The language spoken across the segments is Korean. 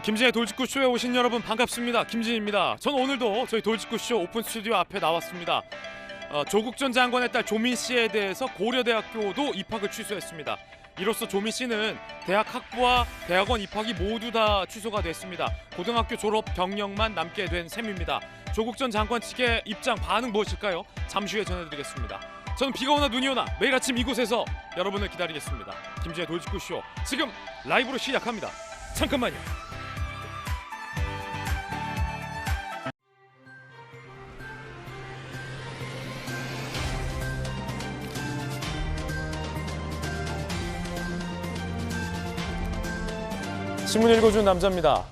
김진의 돌직구쇼에 오신 여러분 반갑습니다. 김진입니다. 저는 오늘도 저희 돌직구쇼 오픈 스튜디오 앞에 나왔습니다. 조국 전 장관의 딸 조민 씨에 대해서 고려대학교도 입학을 취소했습니다. 이로써 조민 씨는 대학 학부와 대학원 입학이 모두 다 취소가 됐습니다. 고등학교 졸업 경력만 남게 된 셈입니다. 조국 전 장관 측의 입장 반응 무엇일까요? 잠시 후에 전해드리겠습니다. 저는 비가 오나 눈이 오나 매일 아침 이곳에서 여러분을 기다리겠습니다. 김진의 돌직구쇼 지금 라이브로 시작합니다. 잠깐만요. 신문 읽어준 남자입니다.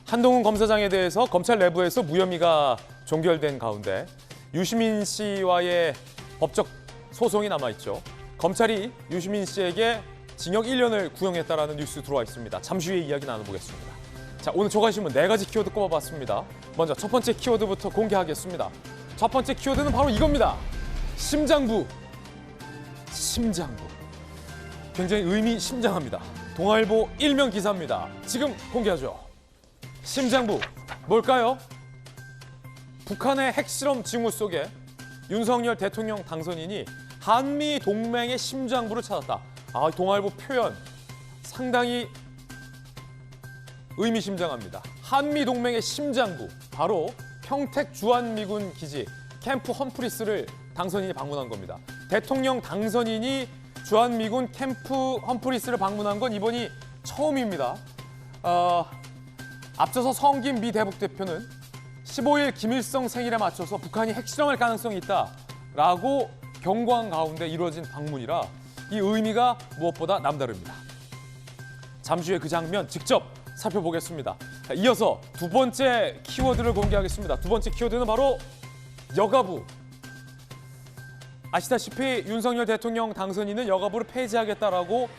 한동훈 검사장에 대해서 검찰 내부에서 무혐의가 종결된 가운데 유시민 씨와의 법적 소송이 남아있죠. 검찰이 유시민 씨에게 징역 1년을 구형했다라는 뉴스 들어와 있습니다. 잠시 후에 이야기 나눠보겠습니다. 자, 오늘 조간신문 4가지 키워드 꼽아봤습니다. 먼저 첫 번째 키워드부터 공개하겠습니다. 첫 번째 키워드는 바로 이겁니다. 심장부. 심장부. 굉장히 의미심장합니다. 동아일보 일면 기사입니다. 지금 공개하죠. 심장부 뭘까요? 북한의 핵실험 징후 속에 윤석열 대통령 당선인이 한미 동맹의 심장부를 찾았다. 동아일보 표현 상당히 의미심장합니다. 한미 동맹의 심장부 바로 평택 주한미군 기지 캠프 험프리스를 당선인이 방문한 겁니다. 대통령 당선인이 주한미군 캠프 험프리스를 방문한 건 이번이 처음입니다. 앞서서 성김 미 대북 대표는 15일 김일성 생일에 맞춰서 북한이 핵실험할 가능성이 있다라고 경고한 가운데 이루어진 방문이라 이 의미가 무엇보다 남다릅니다. 잠시 후에 그 장면 직접 살펴보겠습니다. 이어서 두 번째 키워드를 공개하겠습니다. 두 번째 키워드는 바로 여가부. 아시다시피 윤석열 대통령 당선인은 여가부를 폐지하겠다라고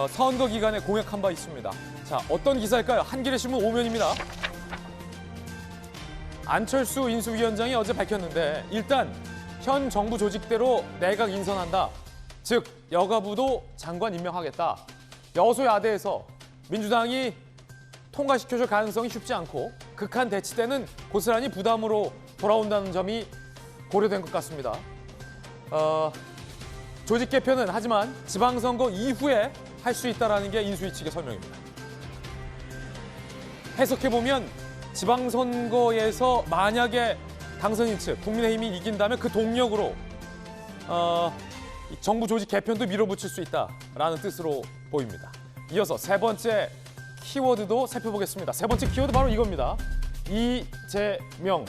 선거 기간에 공약한 바 있습니다. 자, 어떤 기사일까요? 한겨레 신문 5면입니다. 안철수 인수위원장이 어제 밝혔는데 일단 현 정부 조직대로 내각 인선한다. 즉 여가부도 장관 임명하겠다. 여소야대에서 민주당이 통과시켜줄 가능성이 쉽지 않고 극한 대치 때는 고스란히 부담으로 돌아온다는 점이 고려된 것 같습니다. 조직 개편은 하지만 지방선거 이후에 할 수 있다는 게 인수위 측의 설명입니다. 해석해보면 지방선거에서 만약에 당선인 측 국민의힘이 이긴다면 그 동력으로 정부 조직 개편도 밀어붙일 수 있다라는 뜻으로 보입니다. 이어서 세 번째 키워드도 살펴보겠습니다. 세 번째 키워드 바로 이겁니다. 이재명.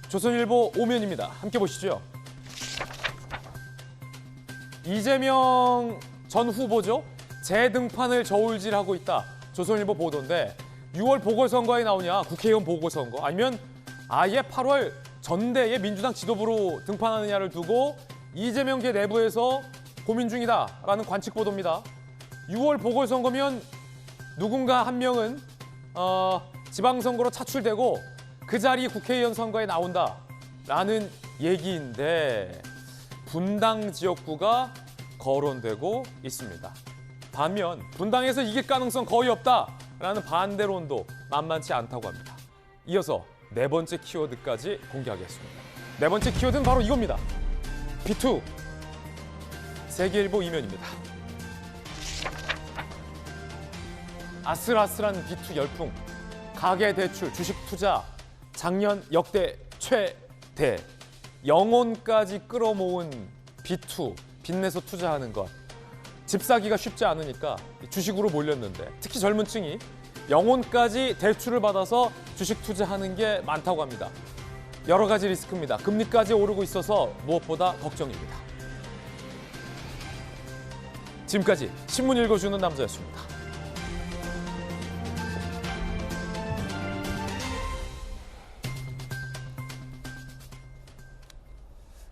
조선일보 5면입니다. 함께 보시죠. 이재명 전 후보죠. 재등판을 저울질하고 있다. 조선일보 보도인데 6월 보궐선거에 나오냐, 국회의원 보궐선거, 아니면 아예 8월 전대에 민주당 지도부로 등판하느냐를 두고 이재명계 내부에서 고민 중이다라는 관측 보도입니다. 6월 보궐선거면 누군가 한 명은 지방선거로 차출되고 그 자리 국회의원 선거에 나온다라는 얘기인데 분당 지역구가 거론되고 있습니다. 반면 분당에서 이길 가능성 거의 없다라는 반대론도 만만치 않다고 합니다. 이어서 네 번째 키워드까지 공개하겠습니다. 네 번째 키워드는 바로 이겁니다. B2. 세계일보 2면입니다. 아슬아슬한 B2 열풍. 가계대출, 주식투자 작년 역대 최대. 영혼까지 끌어모은 B2, 빚내서 투자하는 것. 집 사기가 쉽지 않으니까 주식으로 몰렸는데 특히 젊은 층이 영혼까지 대출을 받아서 주식 투자하는 게 많다고 합니다. 여러 가지 리스크입니다. 금리까지 오르고 있어서 무엇보다 걱정입니다. 지금까지 신문 읽어주는 남자였습니다.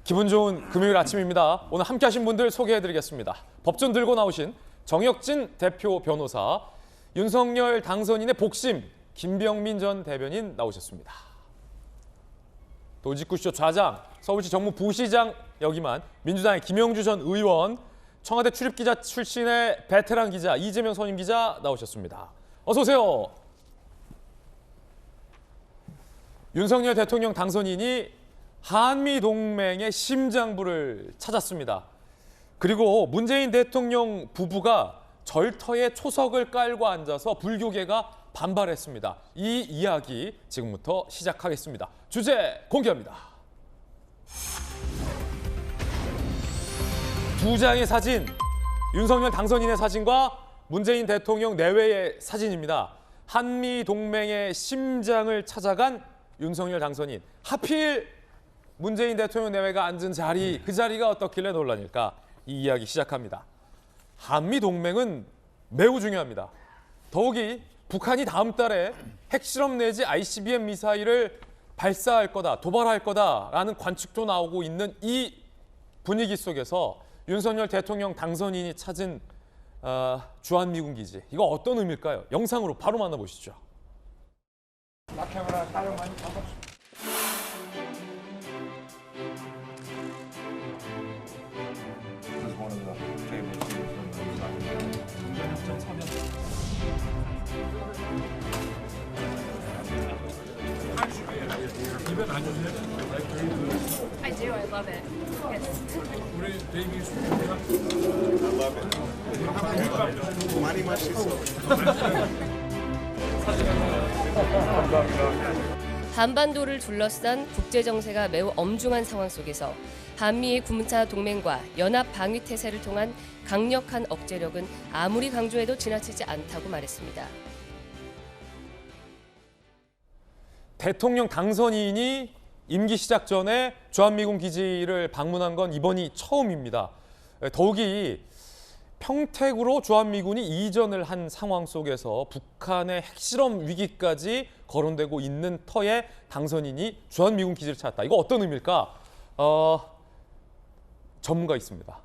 기분 좋은 금요일 아침입니다. 오늘 함께 하신 분들 소개해드리겠습니다. 법전 들고 나오신 정혁진 대표 변호사, 윤석열 당선인의 복심 김병민 전 대변인 나오셨습니다. 돌직구쇼 좌장, 서울시 정무부시장 역임한 민주당의 김영주 전 의원, 청와대 출입기자 출신의 베테랑 기자 이재명 선임 기자 나오셨습니다. 어서 오세요. 윤석열 대통령 당선인이 한미 동맹의 심장부를 찾았습니다. 그리고 문재인 대통령 부부가 절터에 초석을 깔고 앉아서 불교계가 반발했습니다. 이 이야기 지금부터 시작하겠습니다. 주제 공개합니다. 두 장의 사진, 윤석열 당선인의 사진과 문재인 대통령 내외의 사진입니다. 한미 동맹의 심장을 찾아간 윤석열 당선인. 하필 문재인 대통령 내외가 앉은 자리, 그 자리가 어떻길래 논란일까? 이 이야기 시작합니다. 한미 동맹은 매우 중요합니다. 더욱이 북한이 다음 달에 핵실험 내지 ICBM 미사일을 발사할 거다, 도발할 거다라는 관측도 나오고 있는 이 분위기 속에서 윤석열 대통령 당선인이 찾은 주한미군 기지, 이거 어떤 의미일까요? 영상으로 바로 만나보시죠. I do. I love it. Yes. 한반도를 둘러싼 국제 정세가 매우 엄중한 상황 속에서 한미의 군사 동맹과 연합 방위 태세를 통한 강력한 억제력은 아무리 강조해도 지나치지 않다고 말했습니다. 대통령 당선인이 임기 시작 전에 주한미군 기지를 방문한 건 이번이 처음입니다. 더욱이 평택으로 주한미군이 이전을 한 상황 속에서 북한의 핵실험 위기까지 거론되고 있는 터에 당선인이 주한미군 기지를 찾았다. 이거 어떤 의미일까? 전문가 있습니다.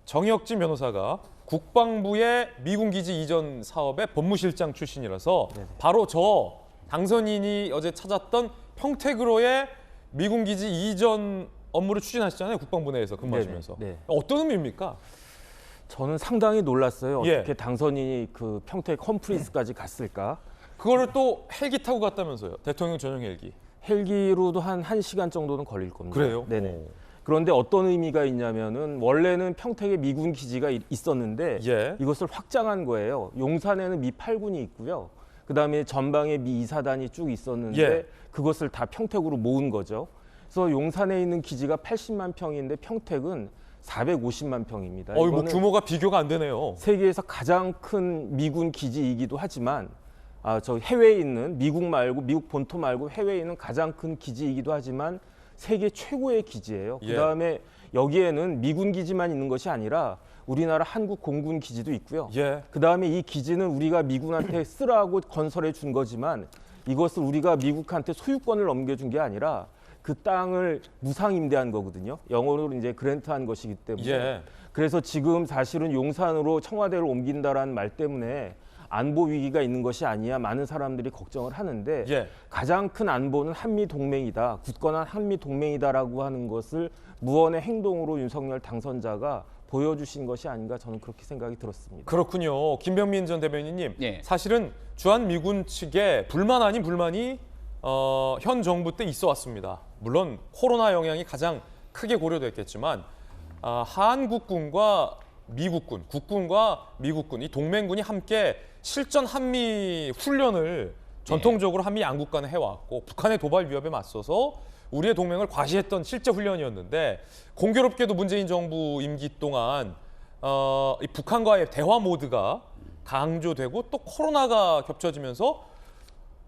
정혁진 변호사가 국방부의 미군 기지 이전 사업의 법무실장 출신이라서 바로 저 당선인이 어제 찾았던 평택으로의 미군 기지 이전 업무를 추진하시잖아요. 국방부 내에서 근무하시면서. 네. 어떤 의미입니까? 저는 상당히 놀랐어요. 예. 어떻게 당선인이 그 평택 험프리스까지 갔을까? 그거를 또 헬기 타고 갔다면서요. 대통령 전용 헬기. 헬기로도 한 1시간 정도는 걸릴 겁니다. 그래요? 네네. 그런데 어떤 의미가 있냐면은 원래는 평택에 미군 기지가 있었는데 예. 이것을 확장한 거예요. 용산에는 미 8군이 있고요. 그다음에 전방에 미 2사단이 쭉 있었는데 예. 그것을 다 평택으로 모은 거죠. 그래서 용산에 있는 기지가 80만 평인데 평택은 450만 평입니다. 뭐 이거는 규모가 비교가 안 되네요. 세계에서 가장 큰 미군 기지이기도 하지만 저 해외에 있는 미국 말고 미국 본토 말고 해외에 있는 가장 큰 기지이기도 하지만 세계 최고의 기지예요. 예. 그다음에 여기에는 미군 기지만 있는 것이 아니라 우리나라 한국 공군 기지도 있고요. 예. 그다음에 이 기지는 우리가 미군한테 쓰라고 건설해 준 거지만 이것을 우리가 미국한테 소유권을 넘겨준 게 아니라 그 땅을 무상 임대한 거거든요. 영어로 이제 그랜트한 것이기 때문에. 예. 그래서 지금 사실은 용산으로 청와대를 옮긴다라는 말 때문에 안보 위기가 있는 것이 아니야 많은 사람들이 걱정을 하는데 예. 가장 큰 안보는 한미 동맹이다. 굳건한 한미 동맹이다라고 하는 것을 무언의 행동으로 윤석열 당선자가 보여주신 것이 아닌가 저는 그렇게 생각이 들었습니다. 그렇군요. 김병민 전 대변인님. 예. 사실은 주한미군 측에 불만 아닌 불만이 현 정부 때 있어 왔습니다. 물론 코로나 영향이 가장 크게 고려됐겠지만 한국군과 미국군, 국군과 미국군, 이 동맹군이 함께 실전 한미 훈련을 전통적으로 한미 양국 간에 해왔고 북한의 도발 위협에 맞서서 우리의 동맹을 과시했던 실제 훈련이었는데 공교롭게도 문재인 정부 임기 동안 이 북한과의 대화 모드가 강조되고 또 코로나가 겹쳐지면서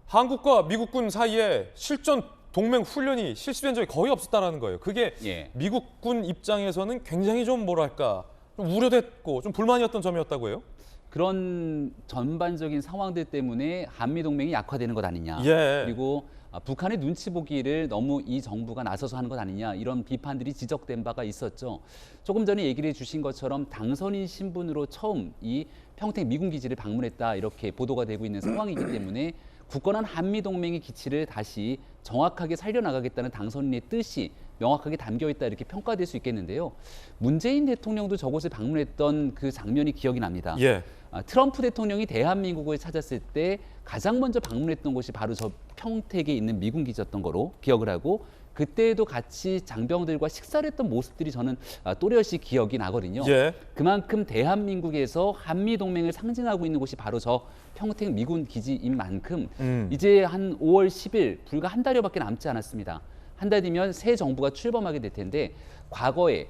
한국과 미국군 사이에 실전 동맹 훈련이 실시된 적이 거의 없었다라는 거예요. 그게 예. 미국군 입장에서는 굉장히 좀 뭐랄까 좀 우려됐고 좀 불만이었던 점이었다고 해요. 그런 전반적인 상황들 때문에 한미 동맹이 약화되는 것 아니냐. 예. 그리고 북한의 눈치 보기를 너무 이 정부가 나서서 하는 것 아니냐 이런 비판들이 지적된 바가 있었죠. 조금 전에 얘기를 해주신 것처럼 당선인 신분으로 처음 이 평택 미군 기지를 방문했다 이렇게 보도가 되고 있는 상황이기 때문에 굳건한 한미 동맹의 기치를 다시 정확하게 살려나가겠다는 당선인의 뜻이 명확하게 담겨있다 이렇게 평가될 수 있겠는데요. 문재인 대통령도 저곳을 방문했던 그 장면이 기억이 납니다. 예. 트럼프 대통령이 대한민국을 찾았을 때 가장 먼저 방문했던 곳이 바로 저 평택에 있는 미군 기지였던 거로 기억을 하고 그때에도 같이 장병들과 식사를 했던 모습들이 저는 또렷이 기억이 나거든요. 예. 그만큼 대한민국에서 한미 동맹을 상징하고 있는 곳이 바로 저 평택 미군 기지인 만큼 이제 한 5월 10일 불과 한 달여밖에 남지 않았습니다. 한 달 뒤면 새 정부가 출범하게 될 텐데 과거에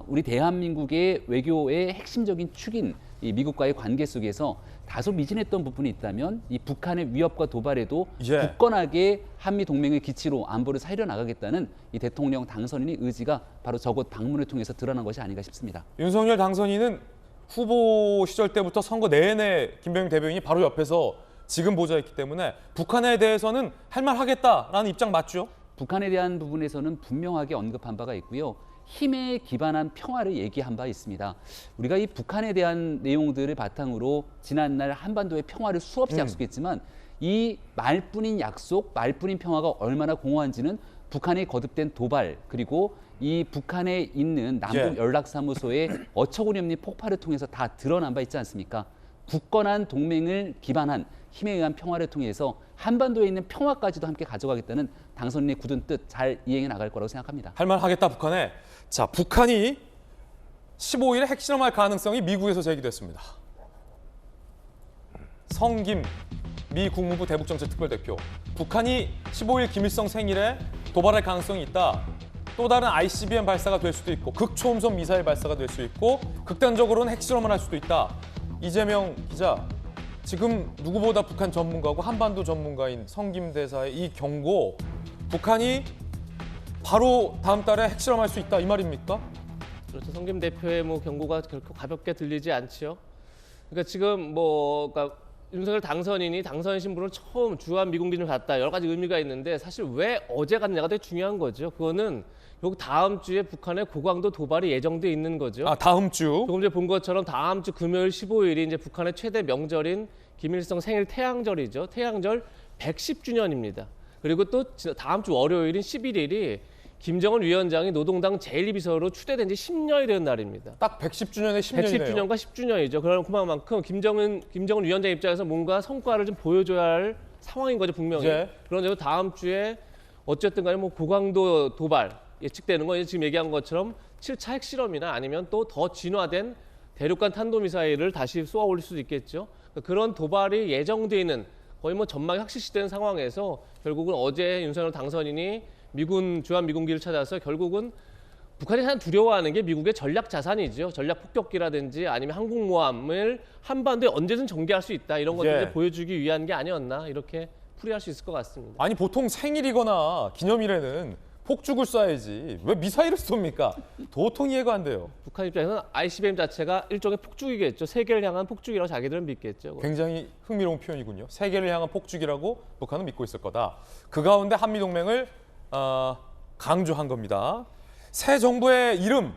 우리 대한민국의 외교의 핵심적인 축인 이 미국과의 관계 속에서 다소 미진했던 부분이 있다면 이 북한의 위협과 도발에도 예. 굳건하게 한미 동맹의 기치로 안보를 살려나가겠다는 이 대통령 당선인의 의지가 바로 저곳 방문을 통해서 드러난 것이 아닌가 싶습니다. 윤석열 당선인은 후보 시절 때부터 선거 내내 김병민 대변인이 바로 옆에서 지금 보좌했기 때문에 북한에 대해서는 할 말 하겠다라는 입장 맞죠? 북한에 대한 부분에서는 분명하게 언급한 바가 있고요. 힘에 기반한 평화를 얘기한 바 있습니다. 우리가 이 북한에 대한 내용들을 바탕으로 지난날 한반도의 평화를 수없이 약속했지만 이 말뿐인 약속, 말뿐인 평화가 얼마나 공허한지는 북한의 거듭된 도발 그리고 이 북한에 있는 남북 연락사무소의 어처구니없는 폭발을 통해서 다 드러난 바 있지 않습니까? 굳건한 동맹을 기반한 힘에 의한 평화를 통해서 한반도에 있는 평화까지도 함께 가져가겠다는 당선인의 굳은 뜻 잘 이행해 나갈 거라고 생각합니다. 할 말 하겠다 북한에. 자, 북한이 15일에 핵실험할 가능성이 미국에서 제기됐습니다. 성김 미 국무부 대북정책특별대표. 북한이 15일 김일성 생일에 도발할 가능성이 있다. 또 다른 ICBM 발사가 될 수도 있고 극초음속 미사일 발사가 될 수 있고 극단적으로는 핵실험을 할 수도 있다. 이재명 기자, 지금 누구보다 북한 전문가고 한반도 전문가인 성김 대사의 이 경고, 북한이 바로 다음 달에 핵실험할 수 있다 이 말입니까? 그렇죠. 성김 대표의 경고가 결코 가볍게 들리지 않지요. 그러니까 지금 그러니까 윤석열 당선인이 당선 신분을 처음 주한 미군 기준을 갔다 여러 가지 의미가 있는데 사실 왜 어제 갔냐가 되게 중요한 거죠. 그거는 요 다음 주에 북한의 고강도 도발이 예정돼 있는 거죠. 다음 주. 조금 전에 본 것처럼 다음 주 금요일 15일이 이제 북한의 최대 명절인 김일성 생일 태양절이죠. 태양절 110주년입니다. 그리고 또 다음 주 월요일인 11일이 김정은 위원장이 노동당 제1비서로 추대된 지 10년이 된 날입니다. 딱 110주년에 10년이네요. 110주년과 10주년이죠. 그럼 그만큼 김정은 위원장 입장에서 뭔가 성과를 좀 보여줘야 할 상황인 거죠, 분명히. 예. 그런데 다음 주에 어쨌든 간에 고강도 도발 예측되는 건 지금 얘기한 것처럼 7차 핵실험이나 아니면 또 더 진화된 대륙간 탄도미사일을 다시 쏘아 올릴 수도 있겠죠. 그런 도발이 예정돼 있는 거의 전망이 확실시된 상황에서 결국은 어제 윤석열 당선인이 주한 미군기를 찾아서 결국은 북한이 가장 두려워하는 게 미국의 전략 자산이죠. 전략 폭격기라든지 아니면 항공모함을 한반도에 언제든 전개할 수 있다. 이런 것들을 보여주기 위한 게 아니었나 이렇게 풀이할 수 있을 것 같습니다. 아니 보통 생일이거나 기념일에는 폭죽을 쏴야지 왜 미사일을 쏩니까? 도통 이해가 안 돼요. 북한 입장에서는 ICBM 자체가 일종의 폭죽이겠죠. 세계를 향한 폭죽이라고 자기들은 믿겠죠. 굉장히 흥미로운 표현이군요. 세계를 향한 폭죽이라고 북한은 믿고 있을 거다. 그 가운데 한미동맹을 강조한 겁니다. 새 정부의 이름,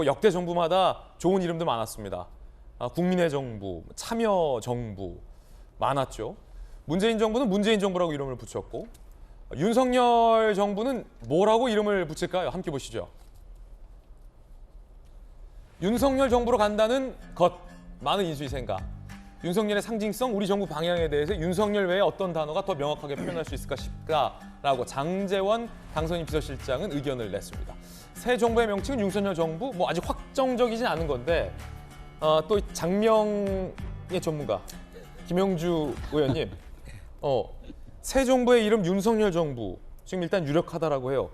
역대 정부마다 좋은 이름도 많았습니다. 국민의 정부, 참여 정부 많았죠. 문재인 정부는 문재인 정부라고 이름을 붙였고 윤석열 정부는 뭐라고 이름을 붙일까요? 함께 보시죠. 윤석열 정부로 간다는 것, 많은 인수위 생각. 윤석열의 상징성, 우리 정부 방향에 대해서 윤석열 외에 어떤 단어가 더 명확하게 표현할 수 있을까 싶다라고 장제원 당선인 비서실장은 의견을 냈습니다. 새 정부의 명칭은 윤석열 정부, 아직 확정적이진 않은 건데 또 장명의 전문가 김영주 의원님, 새 정부의 이름 윤석열 정부 지금 일단 유력하다라고 해요.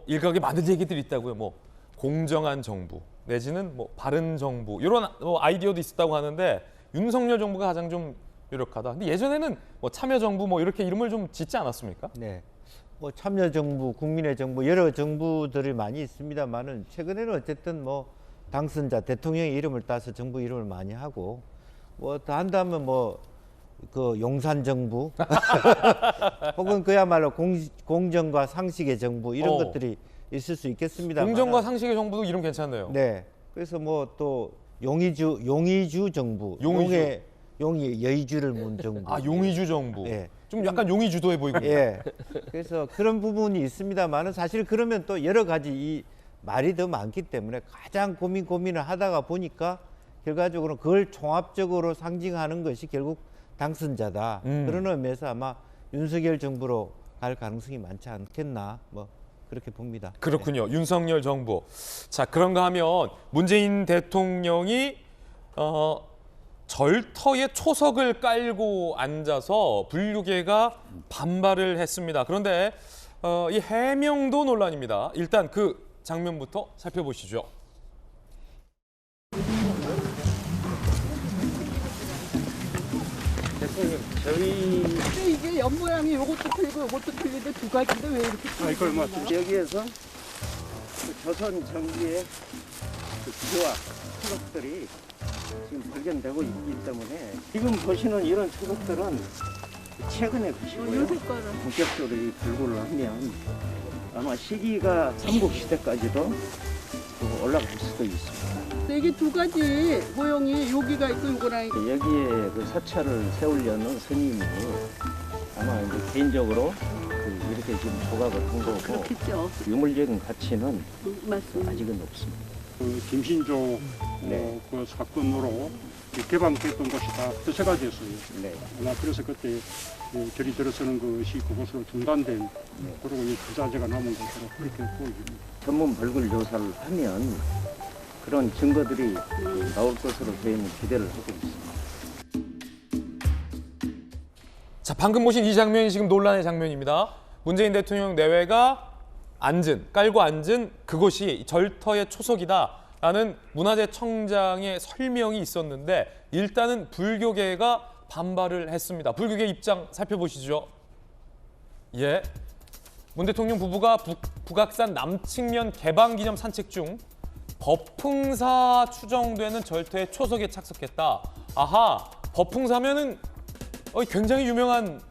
일각에 많은 얘기들이 있다고요. 공정한 정부 내지는 바른 정부 이런 아이디어도 있었다고 하는데 윤석열 정부가 가장 좀 유력하다. 근데 예전에는 참여 정부 이렇게 이름을 좀 짓지 않았습니까? 네. 참여 정부, 국민의 정부 여러 정부들이 많이 있습니다만은 최근에는 어쨌든 당선자 대통령의 이름을 따서 정부 이름을 많이 하고 더 한다면 그 용산 정부 혹은 그야말로 공정과 상식의 정부 이런 것들이 있을 수 있겠습니다. 공정과 상식의 정부도 이름 괜찮네요. 네. 그래서 또 용의주 정부, 용의 여의주를 문 정부. 용의주 정부. 예. 좀 약간 용의주도해 보이군요. 예. 그래서 그런 부분이 있습니다만은 사실 그러면 또 여러 가지 이 말이 더 많기 때문에 가장 고민을 하다가 보니까 결과적으로 그걸 종합적으로 상징하는 것이 결국 당선자다. 그런 의미에서 아마 윤석열 정부로 갈 가능성이 많지 않겠나 뭐 그렇게 봅니다. 그렇군요. 윤석열 정부. 자, 그런가 하면 문재인 대통령이 절터에 초석을 깔고 앉아서 불교계가 반발을 했습니다. 그런데 이 해명도 논란입니다. 일단 그 장면부터 살펴보시죠. 대통령 저희 근데 이게 옆 모양이 요것도 틀리고 요것도 틀린데 두 가지인데 왜 이렇게 이걸 뭐 여기에서 그 조선 정부의 그 기와 초석들이 지금 발견되고 있기 때문에 지금 보시는 이런 초석들은 최근의 것이고요. 본격적으로 이 불구를 하면 아마 시기가 삼국시대까지도 올라갈 수도 있습니다. 근데 이게 두 가지 모형이 여기가 있고 요거랑 여기에 그 사찰을 세우려는 스님이 아마 이제 개인적으로 이렇게 지금 조각을 한 거고 그렇겠죠. 유물적인 가치는 맞습니다. 아직은 없습니다. 그 김신조 네. 그 사건으로 개방됐던 곳이 다 폐쇄가 됐어요. 네. 아마 그래서 그때 결이 들어서는 것이 그곳으로 중단된 그리고 이 부자재가 남은 것으로 그렇게 보입니다. 전문 발굴 조사를 하면 그런 증거들이 나올 것으로 저희는 기대를 하고 있습니다. 자, 방금 보신 이 장면이 지금 논란의 장면입니다. 문재인 대통령 내외가 깔고 앉은 그곳이 절터의 초석이다라는 문화재청장의 설명이 있었는데 일단은 불교계가 반발을 했습니다. 불교계 입장 살펴보시죠. 예, 문 대통령 부부가 북악산 남측면 개방기념 산책 중 법흥사 추정되는 절터의 초석에 착석했다. 아하, 법흥사면은 굉장히 유명한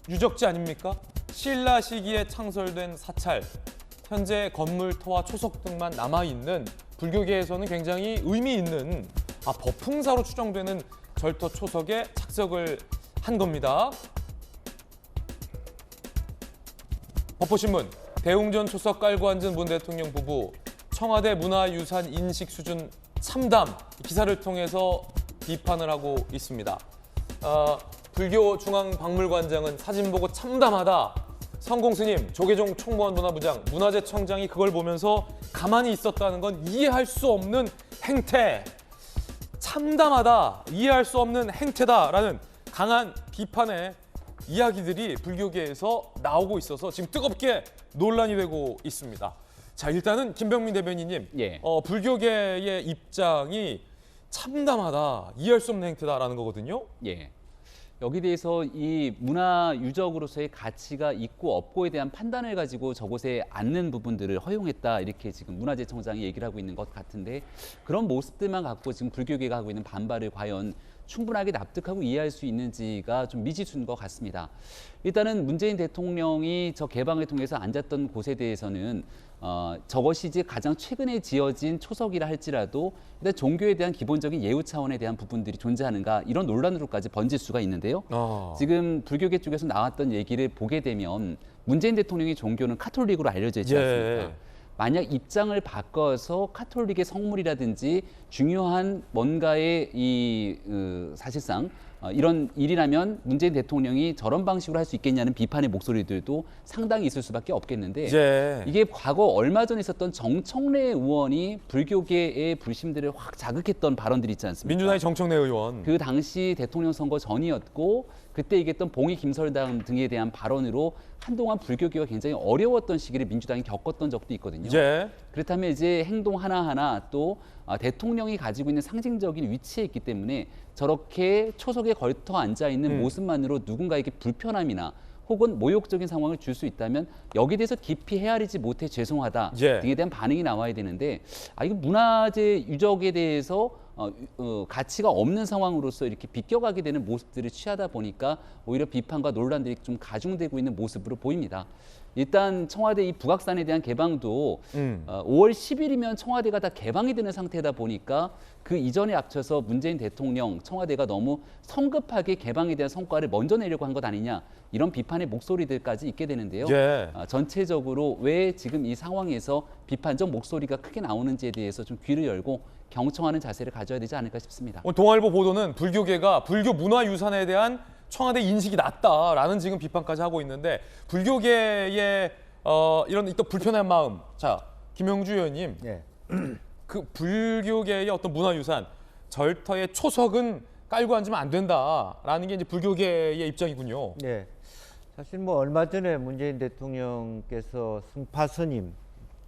유적지 아닙니까? 신라 시기에 창설된 사찰, 현재 건물터와 초석 등만 남아있는 불교계에서는 굉장히 의미 있는 법흥사로 추정되는 절터 초석에 착석을 한 겁니다. 법보신문, 대웅전 초석 깔고 앉은 문 대통령 부부, 청와대 문화유산 인식 수준 참담, 기사를 통해서 비판을 하고 있습니다. 불교중앙박물관장은 사진 보고 참담하다. 성공스님, 조계종 총무원 문화부장, 문화재청장이 그걸 보면서 가만히 있었다는 건 이해할 수 없는 행태. 참담하다, 이해할 수 없는 행태다라는 강한 비판의 이야기들이 불교계에서 나오고 있어서 지금 뜨겁게 논란이 되고 있습니다. 자, 일단은 김병민 대변인님, 예. 불교계의 입장이 참담하다, 이해할 수 없는 행태다라는 거거든요. 예. 여기 대해서 이 문화 유적으로서의 가치가 있고 없고에 대한 판단을 가지고 저곳에 앉는 부분들을 허용했다, 이렇게 지금 문화재청장이 얘기를 하고 있는 것 같은데, 그런 모습들만 갖고 지금 불교계가 하고 있는 반발을 과연 충분하게 납득하고 이해할 수 있는지가 좀 미지수인 것 같습니다. 일단은 문재인 대통령이 저 개방을 통해서 앉았던 곳에 대해서는 저것이 이제 가장 최근에 지어진 초석이라 할지라도 일단 종교에 대한 기본적인 예우 차원에 대한 부분들이 존재하는가, 이런 논란으로까지 번질 수가 있는데요. 지금 불교계 쪽에서 나왔던 얘기를 보게 되면 문재인 대통령의 종교는 카톨릭으로 알려져 있지 않습니까? 만약 입장을 바꿔서 카톨릭의 성물이라든지 중요한 뭔가의 사실상 이런 일이라면 문재인 대통령이 저런 방식으로 할 수 있겠냐는 비판의 목소리들도 상당히 있을 수밖에 없겠는데, 이게 과거 얼마 전에 있었던 정청래 의원이 불교계의 불심들을 확 자극했던 발언들이 있지 않습니까? 민주당의 정청래 의원. 그 당시 대통령 선거 전이었고 그때 얘기했던 봉이 김설당 등에 대한 발언으로 한동안 불교계가 굉장히 어려웠던 시기를 민주당이 겪었던 적도 있거든요. 그렇다면 이제 행동 하나하나 또 대통령이 가지고 있는 상징적인 위치에 있기 때문에 저렇게 초석에 걸터 앉아 있는 모습만으로 누군가에게 불편함이나 혹은 모욕적인 상황을 줄 수 있다면 여기에 대해서 깊이 헤아리지 못해 죄송하다 등에 대한 반응이 나와야 되는데, 이거 문화재 유적에 대해서 가치가 없는 상황으로서 이렇게 비껴가게 되는 모습들을 취하다 보니까 오히려 비판과 논란들이 좀 가중되고 있는 모습으로 보입니다. 일단 청와대 이 북악산에 대한 개방도 5월 10일이면 청와대가 다 개방이 되는 상태다 보니까 그 이전에 앞서서 문재인 대통령 청와대가 너무 성급하게 개방에 대한 성과를 먼저 내려고 한 것 아니냐 이런 비판의 목소리들까지 있게 되는데요. 예. 전체적으로 왜 지금 이 상황에서 비판적 목소리가 크게 나오는지에 대해서 좀 귀를 열고 경청하는 자세를 가져야 되지 않을까 싶습니다. 오늘 동아일보 보도는 불교계가 불교 문화유산에 대한 청와대 인식이 낮다라는 지금 비판까지 하고 있는데 불교계의 이런 또 불편한 마음. 자, 김영주 의원님. 예. 그 불교계의 어떤 문화유산 절터의 초석은 깔고 앉으면 안 된다라는 게 이제 불교계의 입장이군요. 네. 사실 뭐 얼마 전에 문재인 대통령께서 승파 스님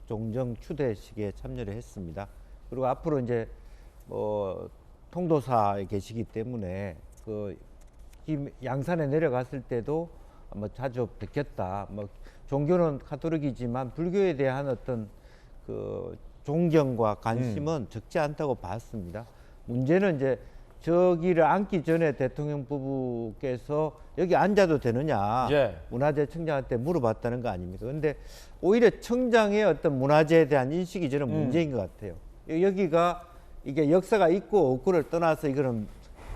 종정 추대식에 참여를 했습니다. 그리고 앞으로 이제 뭐 통도사에 계시기 때문에 그 양산에 내려갔을 때도 뭐 자주 뵙겠다. 뭐 종교는 가톨릭이지만 불교에 대한 어떤 그 존경과 관심은 적지 않다고 봤습니다. 문제는 이제 저기를 앉기 전에 대통령 부부께서 여기 앉아도 되느냐 문화재 청장한테 물어봤다는 거 아닙니까? 그런데 오히려 청장의 어떤 문화재에 대한 인식이 저는 문제인 것 같아요. 여기가 이게 역사가 있고 없고를 떠나서 이거는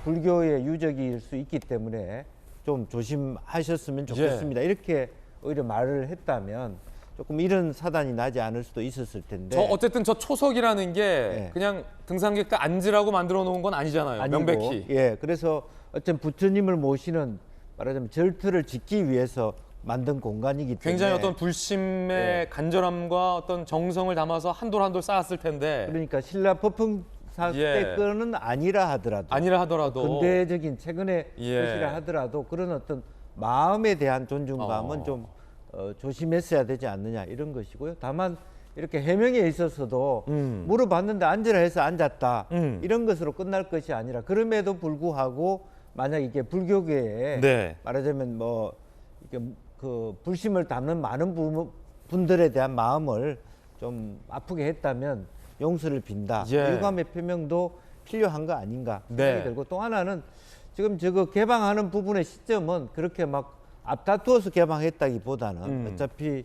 불교의 유적일 수 있기 때문에 좀 조심하셨으면 좋겠습니다. 이렇게 오히려 말을 했다면 조금 이런 사단이 나지 않을 수도 있었을 텐데. 어쨌든 저 초석이라는 게 그냥 등산객들 앉으라고 만들어 놓은 건 아니잖아요. 아니고, 명백히. 예, 그래서 어떤 부처님을 모시는 말하자면 절터를 짓기 위해서 만든 공간이기 때문에 굉장히 어떤 불심의 간절함과 어떤 정성을 담아서 한돌 한돌 쌓았을 텐데. 그러니까 신라 법흥사 때 거는 아니라 하더라도 근대적인 최근의 것이라 하더라도 그런 어떤 마음에 대한 존중감은 좀 조심했어야 되지 않느냐 이런 것이고요. 다만 이렇게 해명에 있어서도 물어봤는데 앉으라 해서 앉았다 이런 것으로 끝날 것이 아니라 그럼에도 불구하고 만약 이게 불교계에 말하자면 뭐 이렇게 그 불심을 담는 많은 분들에 대한 마음을 좀 아프게 했다면 용서를 빈다. 유감의 표명도 필요한 거 아닌가 생각이 들고 또 하나는 지금 저거 개방하는 부분의 시점은 그렇게 막 앞다투어서 개방했다기보다는 어차피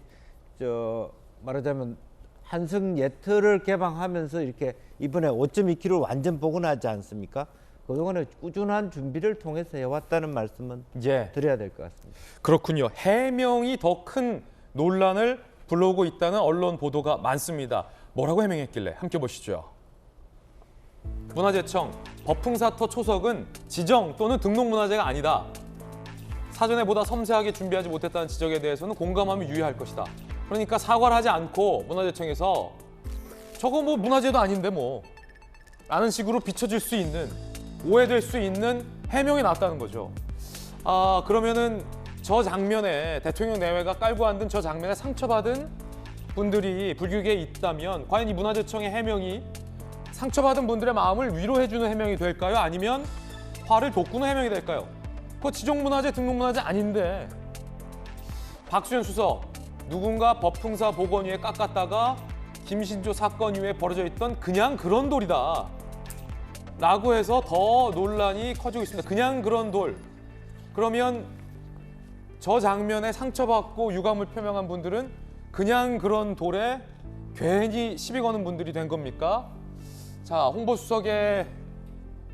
저 말하자면 한성 예틀을 개방하면서 이렇게 이번에 5.2km 완전 복원하지 않습니까? 그동안에 꾸준한 준비를 통해서 해왔다는 말씀은 드려야 될 것 같습니다. 그렇군요. 해명이 더 큰 논란을 불러오고 있다는 언론 보도가 많습니다. 뭐라고 해명했길래 함께 보시죠. 문화재청 법흥사터 초석은 지정 또는 등록문화재가 아니다. 사전에 보다 섬세하게 준비하지 못했다는 지적에 대해서는 공감하며 유의할 것이다. 그러니까 사과를 하지 않고 문화재청에서 저거 뭐 문화재도 아닌데 뭐 라는 식으로 비춰질 수 있는, 오해될 수 있는 해명이 나왔다는 거죠. 그러면은 저 장면에 대통령 내외가 깔고 앉은 저 장면에 상처받은 분들이 불교계에 있다면 과연 이 문화재청의 해명이 상처받은 분들의 마음을 위로해주는 해명이 될까요? 아니면 화를 돋구는 해명이 될까요? 그거 지정문화재, 등록문화재 아닌데. 박수현 수석, 누군가 법흥사 복원위에 깎았다가 김신조 사건 이후에 벌어져 있던 그냥 그런 돌이다 라고 해서 더 논란이 커지고 있습니다. 그냥 그런 돌. 그러면 저 장면에 상처받고 유감을 표명한 분들은 그냥 그런 돌에 괜히 시비 거는 분들이 된 겁니까? 자, 홍보수석의,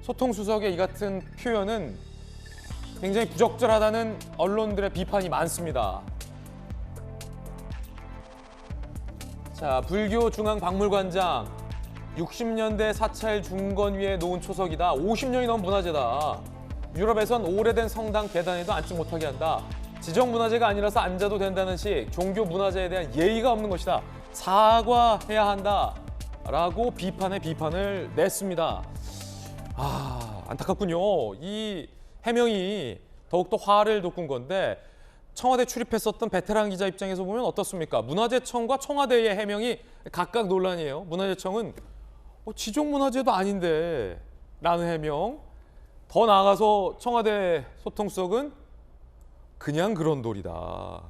소통수석의 이 같은 표현은 굉장히 부적절하다는 언론들의 비판이 많습니다. 자, 불교중앙박물관장 60년대 사찰 중건위에 놓은 초석이다. 50년이 넘은 문화재다. 유럽에선 오래된 성당 계단에도 앉지 못하게 한다. 지정문화재가 아니라서 앉아도 된다는 식 종교 문화재에 대한 예의가 없는 것이다. 사과해야 한다. 라고 비판에 비판을 냈습니다. 안타깝군요. 이 해명이 더욱더 화를 돋군 건데 청와대 출입했었던 베테랑 기자 입장에서 보면 어떻습니까? 문화재청과 청와대의 해명이 각각 논란이에요. 문화재청은 지정문화재도 아닌데 라는 해명. 더 나아가서 청와대 소통수석은 그냥 그런 돌이다.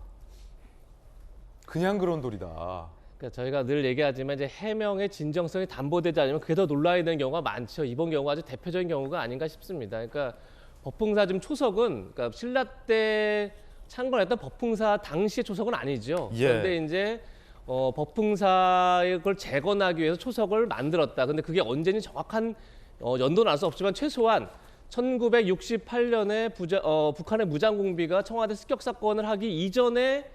그냥 그런 돌이다. 그러니까 저희가 늘 얘기하지만 이제 해명의 진정성이 담보되지 않으면 그게 더 논란이 되는 경우가 많죠. 이번 경우가 아주 대표적인 경우가 아닌가 싶습니다. 그러니까 법흥사 지금 초석은 그러니까 신라 때 창건했던 법흥사 당시의 초석은 아니죠. 예. 그런데 이제 법흥사의 걸 재건하기 위해서 초석을 만들었다. 근데 그게 언제니 정확한 연도는 알 수 없지만 최소한 1968년에 북한의 무장공비가 청와대 습격 사건을 하기 이전에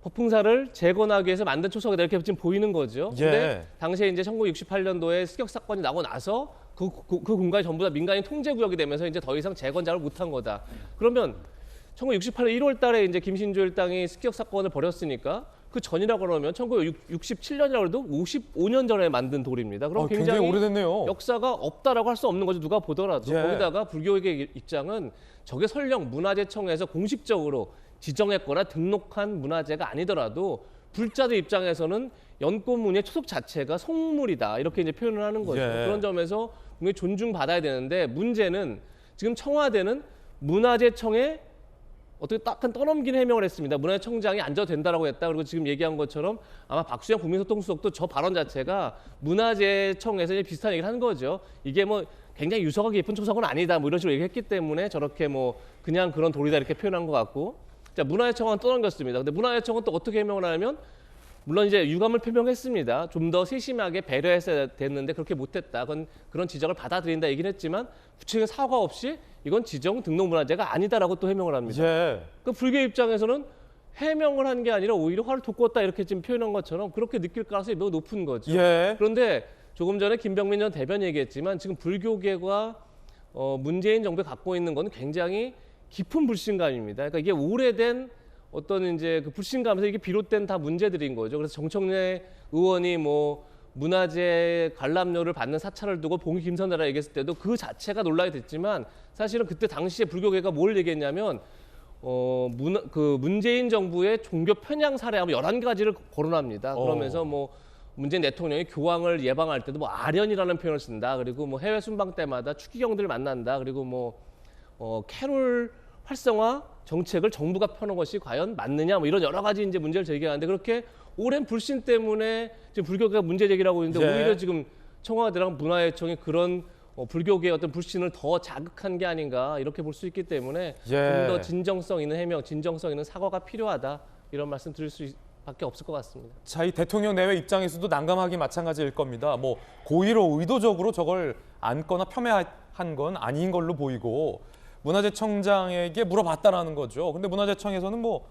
법흥사를 재건하기 위해서 만든 초석이다 이렇게 지금 보이는 거죠. 예. 근데 당시에 이제 1968년도에 습격 사건이 나고 나서 그 공간이 전부 다 민간인 통제 구역이 되면서 이제 더 이상 재건 작업을 못한 거다. 그러면 1968년 1월 달에 이제 김신조 일당이 습격 사건을 벌였으니까 그 전이라고 그러면 1967년이라고 해도 55년 전에 만든 돌입니다. 그럼 굉장히 오래됐네요. 역사가 없다라고 할 수 없는 거죠. 누가 보더라도. 예. 거기다가 불교의 입장은 저게 설령 문화재청에서 공식적으로 지정했거나 등록한 문화재가 아니더라도 불자들 입장에서는 연꽃무늬의 초석 자체가 속물이다 이렇게 이제 표현을 하는 거죠. 예. 그런 점에서 분명히 존중받아야 되는데 문제는 지금 청와대는 문화재청에 어떻게 딱한 떠넘긴 해명을 했습니다. 문화재청장이 앉아도 된다라고 했다. 그리고 지금 얘기한 것처럼 아마 박수영 국민소통수석도 저 발언 자체가 문화재청에서 이제 비슷한 얘기를 한 거죠. 이게 뭐 굉장히 유서가 깊은 초석은 아니다. 뭐 이런 식으로 얘기했기 때문에 저렇게 뭐 그냥 그런 돌이다 이렇게 표현한 것 같고. 자, 문화재청은 떠넘겼습니다. 근데 문화재청은 또 어떻게 해명을 하냐면 물론 이제 유감을 표명했습니다. 좀 더 세심하게 배려했어야 됐는데 그렇게 못했다. 그런 지적을 받아들인다 얘기는 했지만 구체적인 사과 없이 이건 지정 등록 문화재가 아니다라고 또 해명을 합니다. 예. 그 불교 입장에서는 해명을 한 게 아니라 오히려 화를 돋궜다 이렇게 지금 표현한 것처럼 그렇게 느낄 가능성이 매우 높은 거죠. 예. 그런데 조금 전에 김병민 전 대변인 얘기했지만 지금 불교계가 문재인 정부에 갖고 있는 건 굉장히 깊은 불신감입니다. 그러니까 이게 오래된 어떤 이제 그 불신감에서 이게 비롯된 다 문제들인 거죠. 그래서 정청래 의원이 뭐 문화재 관람료를 받는 사찰을 두고 봉기 김선대라 얘기했을 때도 그 자체가 논란이 됐지만 사실은 그때 당시에 불교계가 뭘 얘기했냐면 문재인 정부의 종교 편향 사례 하면 11가지를 거론합니다. 그러면서 뭐 문재인 대통령이 교황을 예방할 때도 뭐 아련이라는 표현을 쓴다. 그리고 뭐 해외 순방 때마다 추기경들을 만난다. 그리고 뭐 캐롤 활성화 정책을 정부가 펴는 것이 과연 맞느냐 뭐 이런 여러 가지 이제 문제를 제기하는데 그렇게 오랜 불신 때문에 지금 불교계가 문제 제기를 하고 있는데 예. 오히려 지금 청와대랑 문화재청이 그런 불교계의 어떤 불신을 더 자극한 게 아닌가 이렇게 볼 수 있기 때문에 예. 좀 더 진정성 있는 해명, 진정성 있는 사과가 필요하다 이런 말씀 드릴 수밖에 없을 것 같습니다. 자, 이 대통령 내외 입장에서도 난감하기 마찬가지일 겁니다. 뭐 고의로 의도적으로 저걸 안거나 폄훼한 건 아닌 걸로 보이고 문화재청장에게 물어봤다라는 거죠. 근데 문화재청에서는 뭐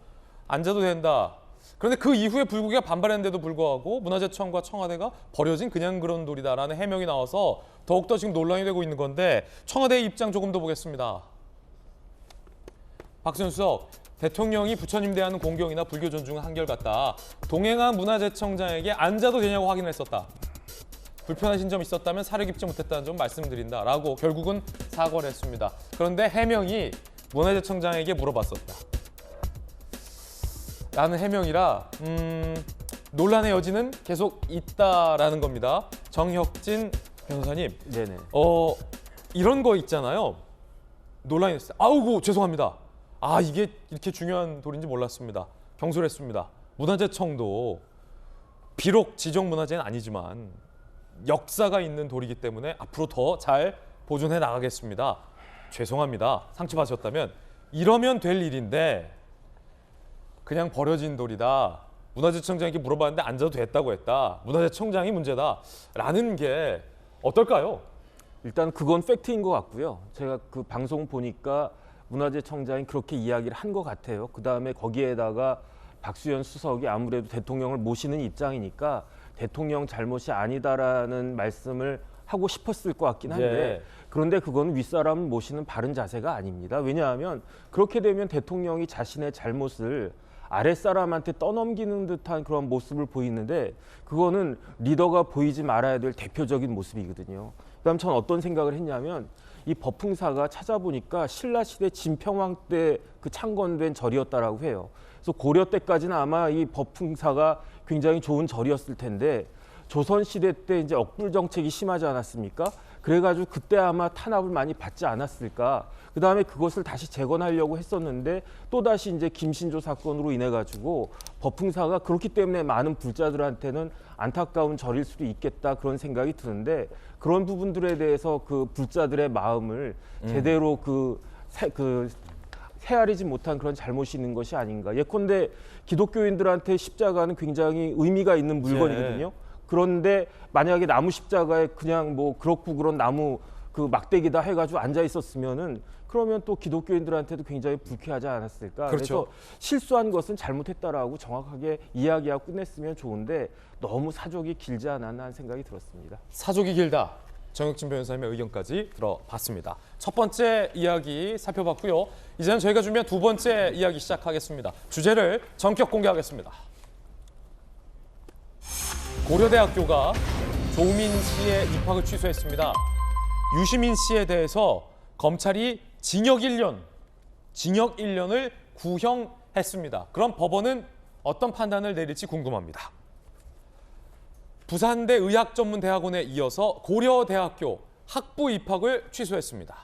앉아도 된다. 그런데 그 이후에 불교계가 반발했는데도 불구하고 문화재청과 청와대가 버려진 그냥 그런 돌이다라는 해명이 나와서 더욱더 지금 논란이 되고 있는 건데 청와대의 입장 조금 더 보겠습니다. 박수현 수석, 대통령이 부처님 대하는 공경이나 불교 존중은 한결같다. 동행한 문화재청장에게 앉아도 되냐고 확인했었다. 불편하신 점 있었다면 사려 깊지 못했다는 점 말씀드린다라고 결국은 사과를 했습니다. 그런데 해명이 문화재청장에게 물어봤었다. 라는 해명이라 논란의 여지는 계속 있다라는 겁니다. 정혁진 변호사님, 네네. 이런 거 있잖아요. 논란이 됐어요. 아우고 죄송합니다. 아 이게 이렇게 중요한 돌인지 몰랐습니다. 경솔했습니다. 문화재청도 비록 지정문화재는 아니지만 역사가 있는 돌이기 때문에 앞으로 더 잘 보존해 나가겠습니다. 죄송합니다. 상처받으셨다면 이러면 될 일인데 그냥 버려진 돌이다. 문화재청장에게 물어봤는데 앉아도 됐다고 했다. 문화재청장이 문제다라는 게 어떨까요? 일단 그건 팩트인 것 같고요. 제가 그 방송 보니까 문화재청장이 그렇게 이야기를 한 것 같아요. 그다음에 거기에다가 박수현 수석이 아무래도 대통령을 모시는 입장이니까 대통령 잘못이 아니다라는 말씀을 하고 싶었을 것 같긴 한데 예. 그런데 그건 윗사람을 모시는 바른 자세가 아닙니다. 왜냐하면 그렇게 되면 대통령이 자신의 잘못을 아랫사람한테 떠넘기는 듯한 그런 모습을 보이는데 그거는 리더가 보이지 말아야 될 대표적인 모습이거든요. 그다음 전 어떤 생각을 했냐면 이 법흥사가 찾아보니까 신라시대 진평왕 때 그 창건된 절이었다라고 해요. 그래서 고려 때까지는 아마 이 법흥사가 굉장히 좋은 절이었을 텐데 조선시대 때 이제 억불 정책이 심하지 않았습니까? 그래가지고 그때 아마 탄압을 많이 받지 않았을까. 그 다음에 그것을 다시 재건하려고 했었는데 또다시 이제 김신조 사건으로 인해가지고 법흥사가 그렇기 때문에 많은 불자들한테는 안타까운 절일 수도 있겠다 그런 생각이 드는데 그런 부분들에 대해서 그 불자들의 마음을 제대로 헤아리지 못한 그런 잘못이 있는 것이 아닌가. 예컨대 기독교인들한테 십자가는 굉장히 의미가 있는 물건이거든요. 그런데 만약에 나무 십자가에 그냥 뭐 그렇고 그런 나무 그 막대기다 해가지고 앉아 있었으면은 그러면 또 기독교인들한테도 굉장히 불쾌하지 않았을까. 그렇죠. 그래서 실수한 것은 잘못했다라고 정확하게 이야기하고 끝냈으면 좋은데 너무 사족이 길지 않았나 하는 생각이 들었습니다. 사족이 길다. 정혁진 변호사님의 의견까지 들어봤습니다. 첫 번째 이야기 살펴봤고요. 이제는 저희가 준비한 두 번째 이야기 시작하겠습니다. 주제를 전격 공개하겠습니다. 고려대학교가 조민 씨의 입학을 취소했습니다. 유시민 씨에 대해서 검찰이 징역 1년을 구형했습니다. 그럼 법원은 어떤 판단을 내릴지 궁금합니다. 부산대 의학전문대학원에 이어서 고려대학교 학부 입학을 취소했습니다.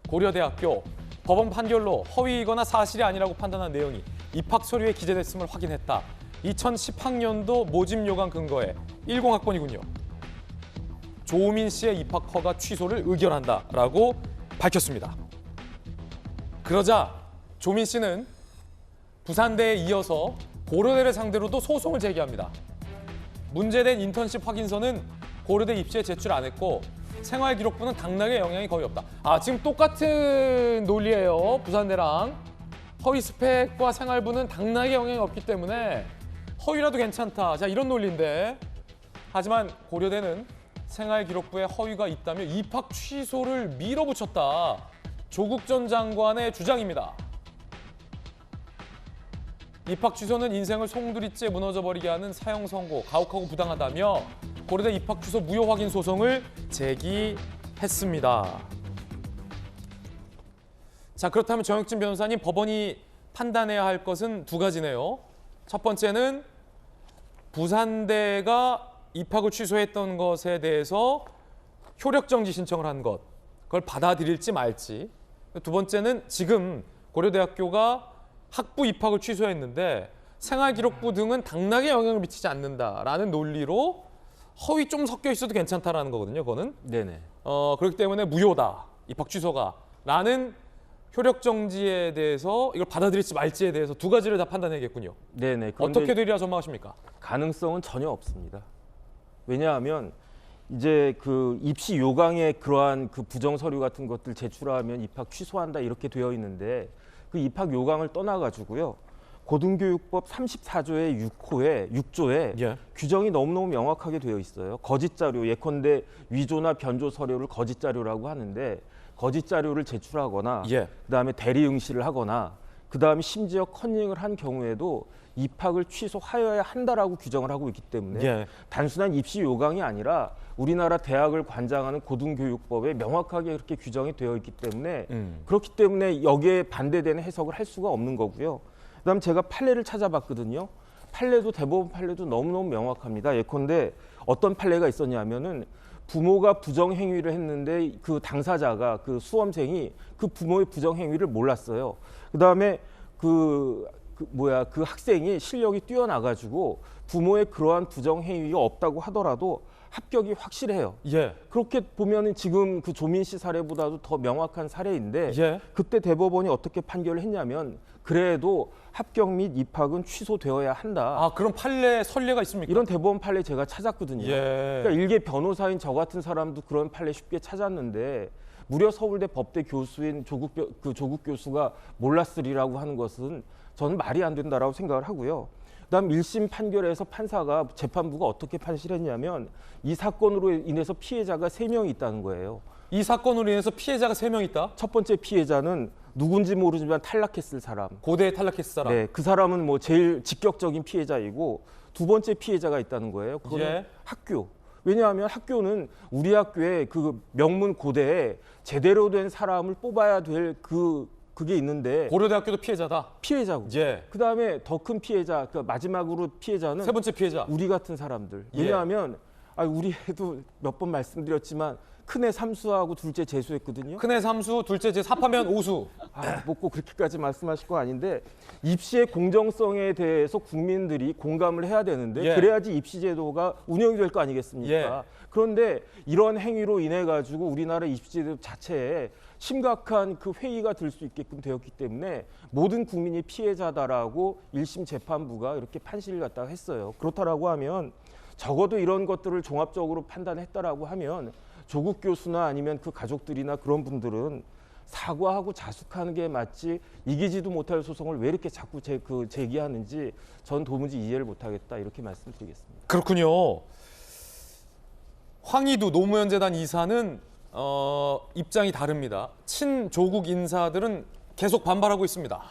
고려대학교 법원 판결로 허위이거나 사실이 아니라고 판단한 내용이 입학 서류에 기재됐음을 확인했다. 2010학년도 모집 요강 근거에 10학번이군요. 조민 씨의 입학 허가 취소를 의결한다라고 밝혔습니다. 그러자 조민 씨는 부산대에 이어서 고려대를 상대로도 소송을 제기합니다. 문제된 인턴십 확인서는 고려대 입시에 제출 안 했고 생활기록부는 당락에 영향이 거의 없다. 지금 똑같은 논리예요. 부산대랑. 허위 스펙과 생활부는 당락에 영향이 없기 때문에 허위라도 괜찮다. 자, 이런 논리인데 하지만 고려대는 생활기록부에 허위가 있다며 입학 취소를 밀어붙였다. 조국 전 장관의 주장입니다. 입학 취소는 인생을 송두리째 무너져버리게 하는 사형 선고, 가혹하고 부당하다며 고려대 입학 취소 무효 확인 소송을 제기했습니다. 자, 그렇다면 정혁진 변호사님, 법원이 판단해야 할 것은 두 가지네요. 첫 번째는 부산대가 입학을 취소했던 것에 대해서 효력정지 신청을 한 것, 그걸 받아들일지 말지. 두 번째는 지금 고려대학교가 학부 입학을 취소했는데 생활기록부 등은 당락에 영향을 미치지 않는다라는 논리로 허위 좀 섞여 있어도 괜찮다라는 거거든요. 그거는. 네네. 그렇기 때문에 무효다. 입학 취소가. 라는 효력정지에 대해서 이걸 받아들일지 말지에 대해서 두 가지를 다 판단해야겠군요. 네네. 어떻게 되리라 전망하십니까? 가능성은 전혀 없습니다. 왜냐하면 이제 그 입시 요강에 그러한 그 부정 서류 같은 것들 제출하면 입학 취소한다 이렇게 되어 있는데 그 입학 요강을 떠나가지고요. 고등교육법 34조의 6조에 규정이 너무너무 명확하게 되어 있어요. 거짓 자료, 예컨대 위조나 변조 서류를 거짓 자료라고 하는데 거짓 자료를 제출하거나 그다음에 대리 응시를 하거나 그다음에 심지어 컨닝을 한 경우에도 입학을 취소하여야 한다라고 규정을 하고 있기 때문에 단순한 입시 요강이 아니라 우리나라 대학을 관장하는 고등교육법에 명확하게 그렇게 규정이 되어 있기 때문에 그렇기 때문에 여기에 반대되는 해석을 할 수가 없는 거고요. 그다음 제가 판례를 찾아봤거든요. 판례도 대법원 판례도 너무너무 명확합니다. 예컨대 어떤 판례가 있었냐면은 부모가 부정행위를 했는데 그 당사자가 그 수험생이 그 부모의 부정행위를 몰랐어요. 그다음에 그 학생이 실력이 뛰어나가지고 부모의 그러한 부정행위가 없다고 하더라도 합격이 확실해요. 그렇게 보면은 지금 그 조민 씨 사례보다도 더 명확한 사례인데 그때 대법원이 어떻게 판결을 했냐면 그래도 합격 및 입학은 취소되어야 한다. 그럼 판례 선례가 있습니까? 이런 대법원 판례 제가 찾았거든요. 그러니까 일개 변호사인 저 같은 사람도 그런 판례 쉽게 찾았는데 무려 서울대 법대 교수인 조국 교수가 몰랐으리라고 하는 것은 저는 말이 안 된다라고 생각을 하고요. 그다음 1심 판결에서 판사가 재판부가 어떻게 판시했냐면 이 사건으로 인해서 피해자가 3명이 있다는 거예요. 이 사건으로 인해서 피해자가 3명 있다? 첫 번째 피해자는 누군지 모르지만 탈락했을 사람. 고대에 탈락했을 사람. 네, 그 사람은 뭐 제일 직격적인 피해자이고 두 번째 피해자가 있다는 거예요. 그거는 학교. 왜냐하면 학교는 우리 학교에 그 명문 고대에 제대로 된 사람을 뽑아야 될 그게 있는데 고려대학교도 피해자다. 피해자고. 그다음에 더 큰 피해자, 그러니까 마지막으로 피해자는 세 번째 피해자. 우리 같은 사람들. 왜냐하면 우리도 몇 번 말씀드렸지만 큰애 삼수하고 둘째 재수했거든요. 큰애 삼수, 둘째 제 삽하면 오수. 뭐 꼭 그렇게까지 말씀하실 건 아닌데 입시의 공정성에 대해서 국민들이 공감을 해야 되는데 예. 그래야지 입시 제도가 운영이 될 거 아니겠습니까? 예. 그런데 이런 행위로 인해 가지고 우리나라 입시 제도 자체에 심각한 그 회의가 들 수 있게끔 되었기 때문에 모든 국민이 피해자다라고 1심 재판부가 이렇게 판시를 갖다가 했어요. 그렇다라고 하면 적어도 이런 것들을 종합적으로 판단했다라고 하면 조국 교수나 아니면 그 가족들이나 그런 분들은 사과하고 자숙하는 게 맞지 이기지도 못할 소송을 왜 이렇게 자꾸 제기하는지 전 도무지 이해를 못하겠다 이렇게 말씀드리겠습니다. 그렇군요. 황희두 노무현 재단 이사는 입장이 다릅니다. 친조국 인사들은 계속 반발하고 있습니다.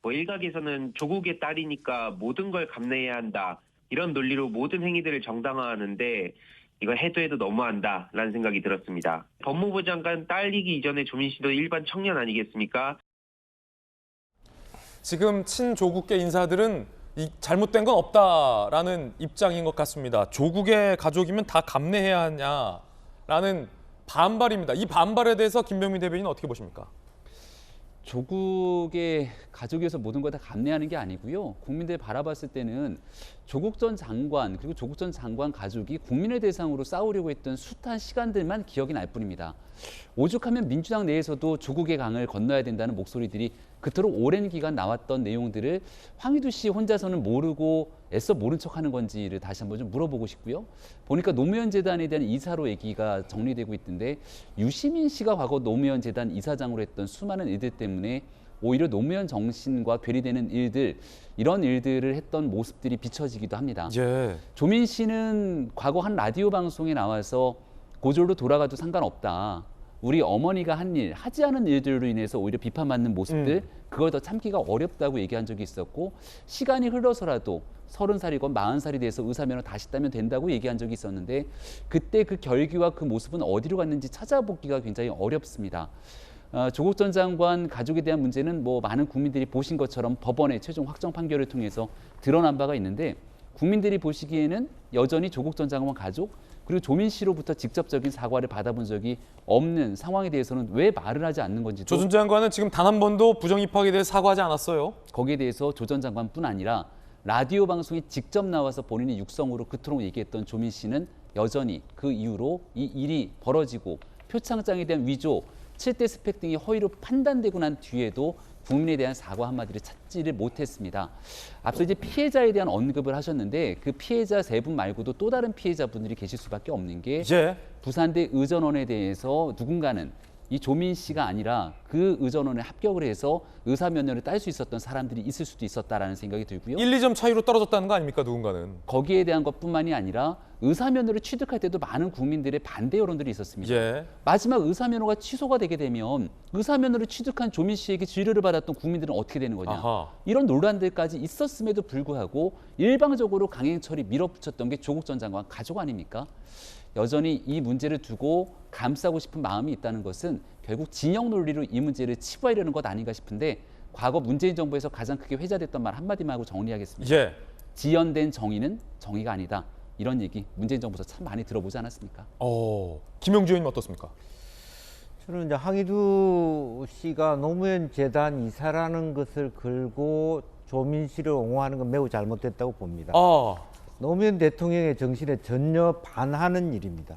일각에서는 조국의 딸이니까 모든 걸 감내해야 한다. 이런 논리로 모든 행위들을 정당화하는데 이거 해도 너무한다라는 생각이 들었습니다. 법무부 장관 딸이기 이전에 조민 씨도 일반 청년 아니겠습니까? 지금 친조국계 인사들은 잘못된 건 없다라는 입장인 것 같습니다. 조국의 가족이면 다 감내해야 하냐라는 반발입니다. 이 반발에 대해서 김병민 대변인은 어떻게 보십니까? 조국의 가족에서 모든 걸 다 감내하는 게 아니고요. 국민들 바라봤을 때는 조국 전 장관 그리고 조국 전 장관 가족이 국민을 대상으로 싸우려고 했던 숱한 시간들만 기억이 날 뿐입니다. 오죽하면 민주당 내에서도 조국의 강을 건너야 된다는 목소리들이 그토록 오랜 기간 나왔던 내용들을 황희두 씨 혼자서는 모르고 애써 모른 척하는 건지를 다시 한번 좀 물어보고 싶고요. 보니까 노무현 재단에 대한 이사로 얘기가 정리되고 있던데 유시민 씨가 과거 노무현 재단 이사장으로 했던 수많은 일들 때문에 오히려 노무현 정신과 괴리되는 일들 이런 일들을 했던 모습들이 비춰지기도 합니다. 예. 조민 씨는 과거 한 라디오 방송에 나와서 고졸로 돌아가도 상관없다. 우리 어머니가 한 일, 하지 않은 일들로 인해서 오히려 비판받는 모습들 그걸 더 참기가 어렵다고 얘기한 적이 있었고 시간이 흘러서라도 30살이건 40살이 돼서 의사면허 다시 따면 된다고 얘기한 적이 있었는데 그때 그 결기와 그 모습은 어디로 갔는지 찾아보기가 굉장히 어렵습니다. 조국 전 장관 가족에 대한 문제는 뭐 많은 국민들이 보신 것처럼 법원의 최종 확정 판결을 통해서 드러난 바가 있는데 국민들이 보시기에는 여전히 조국 전 장관 가족 그리고 조민 씨로부터 직접적인 사과를 받아본 적이 없는 상황에 대해서는 왜 말을 하지 않는 건지도 조 전 장관은 지금 단 한 번도 부정 입학에 대해 사과하지 않았어요. 거기에 대해서 조 전 장관뿐 아니라 라디오 방송에 직접 나와서 본인의 육성으로 그토록 얘기했던 조민 씨는 여전히 그 이후로 이 일이 벌어지고 표창장에 대한 위조, 7대 스펙 등이 허위로 판단되고 난 뒤에도 국민에 대한 사과 한마디를 찾지를 못했습니다. 앞서 이제 피해자에 대한 언급을 하셨는데 그 피해자 3분 말고도 또 다른 피해자분들이 계실 수밖에 없는 게 예. 부산대 의전원에 대해서 누군가는 이 조민 씨가 아니라 그 의전원에 합격을 해서 의사면허를 딸 수 있었던 사람들이 있을 수도 있었다라는 생각이 들고요. 1, 2점 차이로 떨어졌다는 거 아닙니까 누군가는. 거기에 대한 것뿐만이 아니라 의사면허를 취득할 때도 많은 국민들의 반대 여론들이 있었습니다. 예. 마지막 의사면허가 취소가 되게 되면 의사면허를 취득한 조민 씨에게 진료를 받았던 국민들은 어떻게 되는 거냐. 아하. 이런 논란들까지 있었음에도 불구하고 일방적으로 강행 처리 밀어붙였던 게 조국 전 장관 가족 아닙니까? 여전히 이 문제를 두고 감싸고 싶은 마음이 있다는 것은 결국 진영 논리로 이 문제를 치부하려는 것 아닌가 싶은데 과거 문재인 정부에서 가장 크게 회자됐던 말 한마디만 하고 정리하겠습니다. 예. 지연된 정의는 정의가 아니다. 이런 얘기 문재인 정부에서 참 많이 들어보지 않았습니까? 김영주 의원님 어떻습니까? 저는 이제 황희두 씨가 노무현 재단 이사라는 것을 걸고 조민 씨를 옹호하는 건 매우 잘못됐다고 봅니다. 노무현 대통령의 정신에 전혀 반하는 일입니다.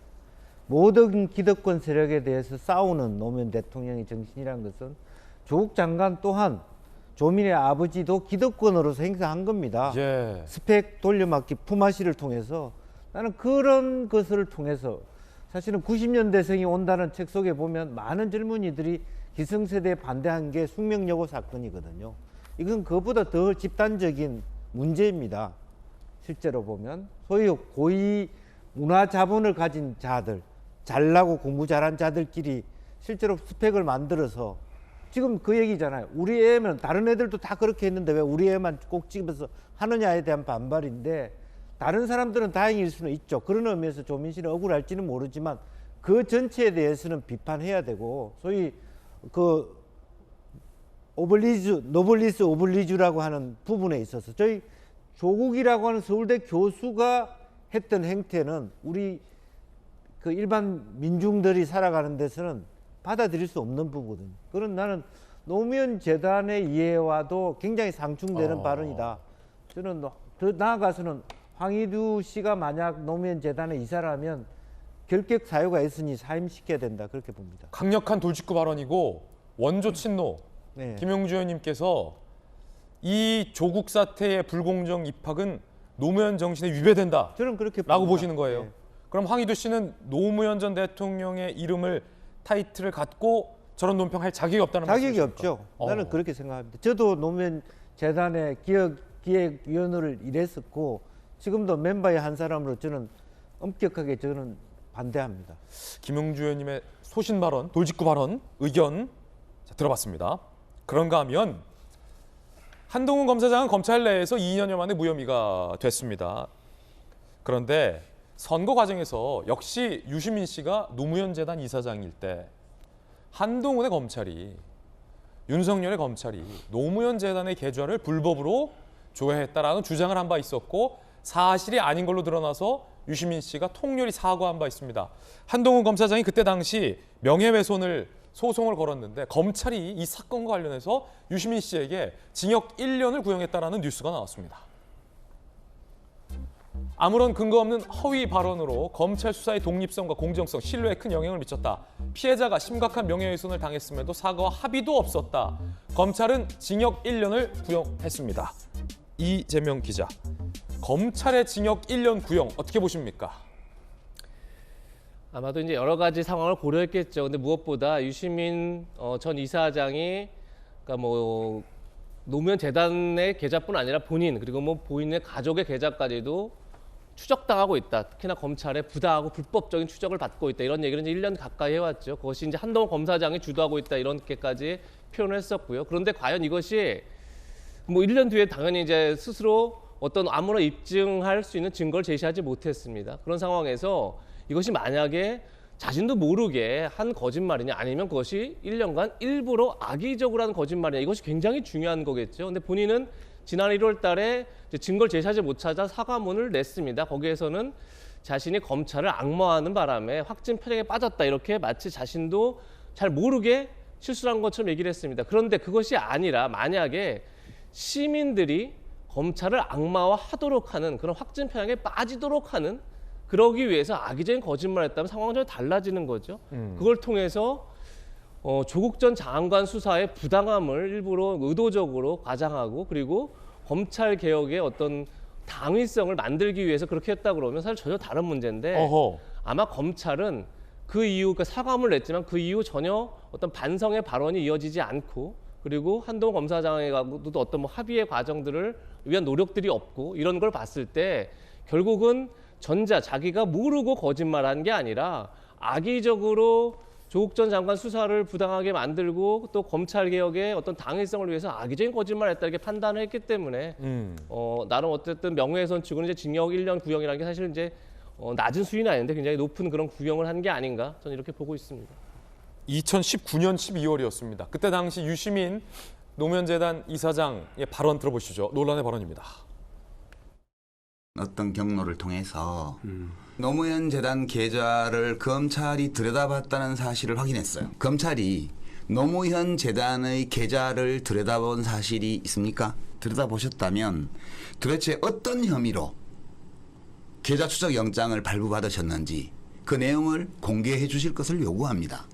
모든 기득권 세력에 대해서 싸우는 노무현 대통령의 정신이라는 것은 조국 장관 또한 조민의 아버지도 기득권으로서 행사한 겁니다. 예. 스펙 돌려막기 품앗이를 통해서 나는 그런 것을 통해서 사실은 90년대생이 온다는 책 속에 보면 많은 젊은이들이 기성세대에 반대한 게 숙명여고 사건이거든요. 이건 그것보다 더 집단적인 문제입니다. 실제로 보면 소위 고위 문화 자본을 가진 자들, 잘나고 공부 잘한 자들끼리 실제로 스펙을 만들어서 지금 그 얘기잖아요. 우리 애면 다른 애들도 다 그렇게 했는데 왜 우리 애만 꼭 집어서 하느냐에 대한 반발인데 다른 사람들은 다행일 수는 있죠. 그런 의미에서 조민 씨는 억울할지는 모르지만 그 전체에 대해서는 비판해야 되고 소위 그 노블리스 오블리주라고 하는 부분에 있어서 저희 조국이라고 하는 서울대 교수가 했던 행태는 우리 그 일반 민중들이 살아가는 데서는 받아들일 수 없는 부분이거든요. 그런 나는 노무현 재단의 이해와도 굉장히 상충되는 발언이다. 저는 더 나아가서는 황희두 씨가 만약 노무현 재단에 이사를 하면 결격 사유가 있으니 사임시켜야 된다 그렇게 봅니다. 강력한 돌직구 발언이고 원조 친노 네. 김용주 의원님께서 이 조국 사태의 불공정 입학은 노무현 정신에 위배된다. 저는 그렇게 라고 봅니다. 보시는 거예요. 네. 그럼 황희두 씨는 노무현 전 대통령의 이름을 타이틀을 갖고 저런 논평할 자격이 없다는 자격이 말씀이십니까? 없죠. 나는 그렇게 생각합니다. 저도 노무현 재단의 기획위원으로 일했었고 지금도 멤버의 한 사람으로 저는 엄격하게 저는 반대합니다. 김용주 의원님의 소신 발언, 돌직구 발언, 의견 들어봤습니다. 그런가 하면 한동훈 검사장은 검찰 내에서 2년여 만에 무혐의가 됐습니다. 그런데 선거 과정에서 역시 유시민 씨가 노무현 재단 이사장일 때 한동훈의 검찰이 윤석열의 검찰이 노무현 재단의 계좌를 불법으로 조회했다라는 주장을 한 바 있었고 사실이 아닌 걸로 드러나서 유시민 씨가 통렬히 사과한 바 있습니다. 한동훈 검사장이 그때 당시 명예훼손을 소송을 걸었는데 검찰이 이 사건과 관련해서 유시민 씨에게 징역 1년을 구형했다라는 뉴스가 나왔습니다. 아무런 근거 없는 허위 발언으로 검찰 수사의 독립성과 공정성, 신뢰에 큰 영향을 미쳤다. 피해자가 심각한 명예훼손을 당했음에도 사과와 합의도 없었다. 검찰은 징역 1년을 구형했습니다. 이재명 기자, 검찰의 징역 1년 구형 어떻게 보십니까? 아마도 이제 여러 가지 상황을 고려했겠죠. 근데 무엇보다 유시민 전 이사장이 그러니까 뭐 노무현 재단의 계좌뿐 아니라 본인 그리고 뭐 본인의 가족의 계좌까지도 추적당하고 있다. 특히나 검찰에 부당하고 불법적인 추적을 받고 있다. 이런 얘기를 이제 1년 가까이 해왔죠. 그것이 이제 한동훈 검사장이 주도하고 있다. 이렇게까지 표현을 했었고요. 그런데 과연 이것이 뭐 1년 뒤에 당연히 이제 스스로 어떤 아무런 입증할 수 있는 증거를 제시하지 못했습니다. 그런 상황에서 이것이 만약에 자신도 모르게 한 거짓말이냐 아니면 그것이 1년간 일부러 악의적으로 한 거짓말이냐 이것이 굉장히 중요한 거겠죠. 근데 본인은 지난 1월 달에 증거를 제시하지 못하자 사과문을 냈습니다. 거기에서는 자신이 검찰을 악마하는 바람에 확진 편향에 빠졌다. 이렇게 마치 자신도 잘 모르게 실수한 것처럼 얘기를 했습니다. 그런데 그것이 아니라 만약에 시민들이 검찰을 악마화하도록 하는 그런 확진 편향에 빠지도록 하는 그러기 위해서 악의적인 거짓말을 했다면 상황은 좀 달라지는 거죠. 그걸 통해서 조국 전 장관 수사의 부당함을 일부러 의도적으로 과장하고 그리고 검찰 개혁의 어떤 당위성을 만들기 위해서 그렇게 했다 그러면 사실 전혀 다른 문제인데 어허. 아마 검찰은 그 이후 그러니까 사과문을 냈지만 그 이후 전혀 어떤 반성의 발언이 이어지지 않고 그리고 한동훈 검사장에가도 어떤 뭐 합의의 과정들을 위한 노력들이 없고 이런 걸 봤을 때 결국은 자기가 모르고 거짓말한 게 아니라 악의적으로 조국 전 장관 수사를 부당하게 만들고 또 검찰 개혁의 어떤 당위성을 위해서 악의적인 거짓말을 했다 이렇게 판단을 했기 때문에 나름 어쨌든 명예훼손 치고는 이제 징역 1년 구형이라는 게 사실 이제 낮은 수위는 아닌데 굉장히 높은 그런 구형을 한 게 아닌가 저는 이렇게 보고 있습니다. 2019년 12월이었습니다. 그때 당시 유시민 노무현 재단 이사장의 발언 들어보시죠. 논란의 발언입니다. 어떤 경로를 통해서 노무현 재단 계좌를 검찰이 들여다봤다는 사실을 확인했어요. 검찰이 노무현 재단의 계좌를 들여다본 사실이 있습니까? 들여다보셨다면 도대체 어떤 혐의로 계좌 추적 영장을 발부받으셨는지 그 내용을 공개해 주실 것을 요구합니다.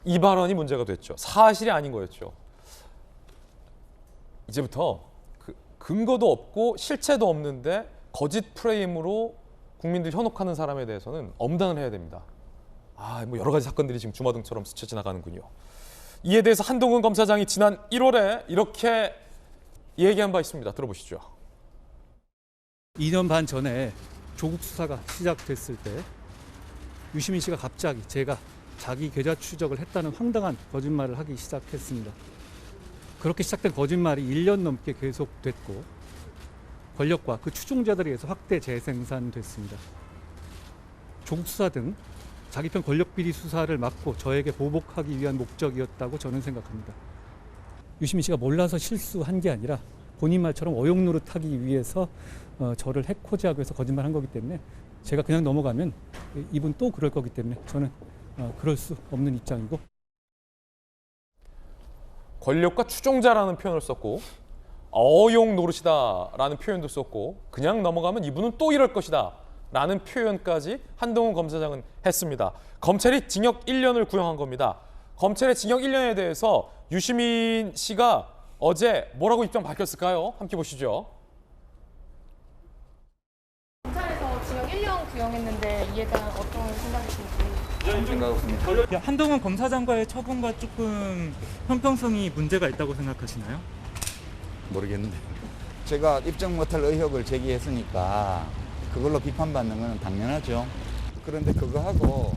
이 발언이 문제가 됐죠. 사실이 아닌 거였죠. 이제부터 근거도 없고 실체도 없는데 거짓 프레임으로 국민들 현혹하는 사람에 대해서는 엄단을 해야 됩니다. 뭐 여러 가지 사건들이 지금 주마등처럼 스쳐 지나가는군요. 이에 대해서 한동훈 검사장이 지난 1월에 이렇게 얘기한 바 있습니다. 들어보시죠. 2년 반 전에 조국 수사가 시작됐을 때 유시민 씨가 갑자기 제가 자기 계좌 추적을 했다는 황당한 거짓말을 하기 시작했습니다. 그렇게 시작된 거짓말이 1년 넘게 계속됐고 권력과 그 추종자들에 의해서 확대 재생산됐습니다. 조국 수사 등 자기 편 권력 비리 수사를 막고 저에게 보복하기 위한 목적이었다고 저는 생각합니다. 유시민 씨가 몰라서 실수한 게 아니라 본인 말처럼 어용 노릇하기 위해서 저를 해코지하기 위해서 거짓말한 거기 때문에 제가 그냥 넘어가면 이분 또 그럴 거기 때문에 저는 그럴 수 없는 입장이고. 권력과 추종자라는 표현을 썼고 어용 노릇이다라는 표현도 썼고 그냥 넘어가면 이분은 또 이럴 것이다 라는 표현까지 한동훈 검사장은 했습니다. 검찰이 징역 1년을 구형한 겁니다. 검찰의 징역 1년에 대해서 유시민 씨가 어제 뭐라고 입장 밝혔을까요? 함께 보시죠. 검찰에서 징역 1년 구형했는데 이에 대한 어떤 생각이신지. 한동훈 검사장과의 처분과 조금 형평성이 문제가 있다고 생각하시나요? 모르겠는데 제가 입증 못할 의혹을 제기했으니까 그걸로 비판받는 건 당연하죠. 그런데 그거하고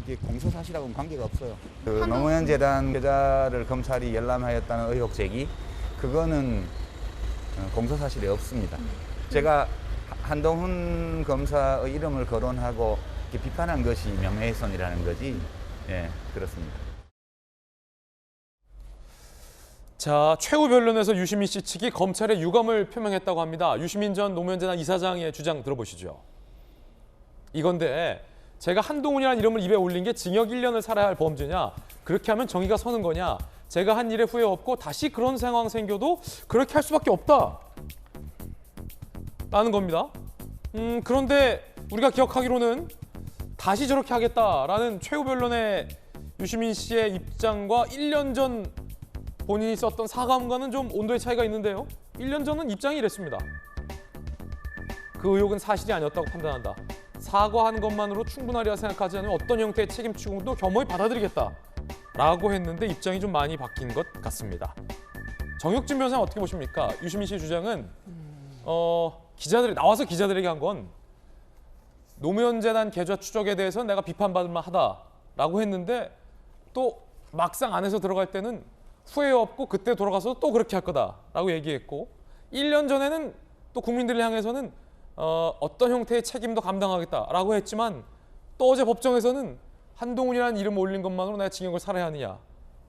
이게 공소사실하고는 관계가 없어요. 그 노무현 재단 계좌를 검찰이 열람하였다는 의혹 제기 그거는 공소사실이 없습니다. 제가 한동훈 검사의 이름을 거론하고 이렇게 비판한 것이 명예훼손이라는 거지. 예, 그렇습니다. 자, 최후 변론에서 유시민 씨 측이 검찰에 유감을 표명했다고 합니다. 유시민 전 노무현 재단 이사장의 주장 들어보시죠. 이건데 제가 한동훈이라는 이름을 입에 올린 게 징역 1년을 살아야 할 범죄냐? 그렇게 하면 정의가 서는 거냐? 제가 한 일에 후회 없고 다시 그런 상황 생겨도 그렇게 할 수밖에 없다. 라는 겁니다. 그런데 우리가 기억하기로는 다시 저렇게 하겠다라는 최후 변론의 유시민 씨의 입장과 1년 전 본인이 썼던 사과문과는 좀 온도의 차이가 있는데요. 1년 전은 입장이 이랬습니다. 그 의혹은 사실이 아니었다고 판단한다. 사과하는 것만으로 충분하리라 생각하지 않으면 어떤 형태의 책임 추궁도 겸허히 받아들이겠다라고 했는데 입장이 좀 많이 바뀐 것 같습니다. 정혁진 변호사는 어떻게 보십니까? 유시민 씨의 주장은 기자들이 나와서 기자들에게 한 건 노무현 재단 계좌 추적에 대해서는 내가 비판받을 만하다라고 했는데 또 막상 안에서 들어갈 때는 후회 없고 그때 돌아가서 또 그렇게 할 거다라고 얘기했고 1년 전에는 또 국민들을 향해서는 어떤 형태의 책임도 감당하겠다라고 했지만 또 어제 법정에서는 한동훈이라는 이름 올린 것만으로 내가 징역을 살아야 하느냐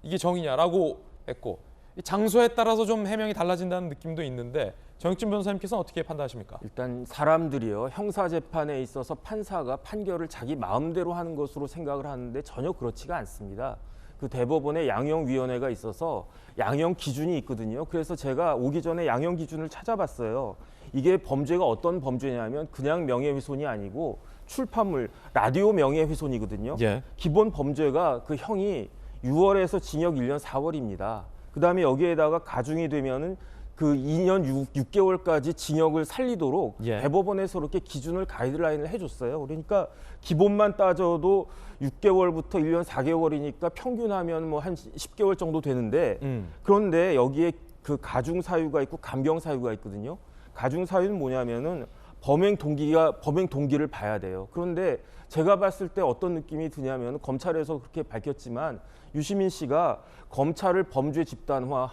이게 정의냐라고 했고 장소에 따라서 좀 해명이 달라진다는 느낌도 있는데 정혁진 변호사님께서는 어떻게 판단하십니까? 일단 사람들이요 형사재판에 있어서 판사가 판결을 자기 마음대로 하는 것으로 생각을 하는데 전혀 그렇지가 않습니다. 그 대법원에 양형위원회가 있어서 양형 기준이 있거든요. 그래서 제가 오기 전에 양형 기준을 찾아봤어요. 이게 범죄가 어떤 범죄냐면 그냥 명예훼손이 아니고 출판물, 라디오 명예훼손이거든요. 예. 기본 범죄가 그 형이 6월에서 징역 1년 4월입니다. 그다음에 여기에다가 가중이 되면은 그 2년 6개월까지 징역을 살리도록 예. 대법원에서 이렇게 기준을 가이드라인을 해줬어요. 그러니까 기본만 따져도 6개월부터 1년 4개월이니까 평균하면 뭐 한 10개월 정도 되는데 그런데 여기에 그 가중 사유가 있고 감경 사유가 있거든요. 가중 사유는 뭐냐면은 범행 동기를 봐야 돼요. 그런데 제가 봤을 때 어떤 느낌이 드냐면 검찰에서 그렇게 밝혔지만 유시민 씨가 검찰을 범죄 집단화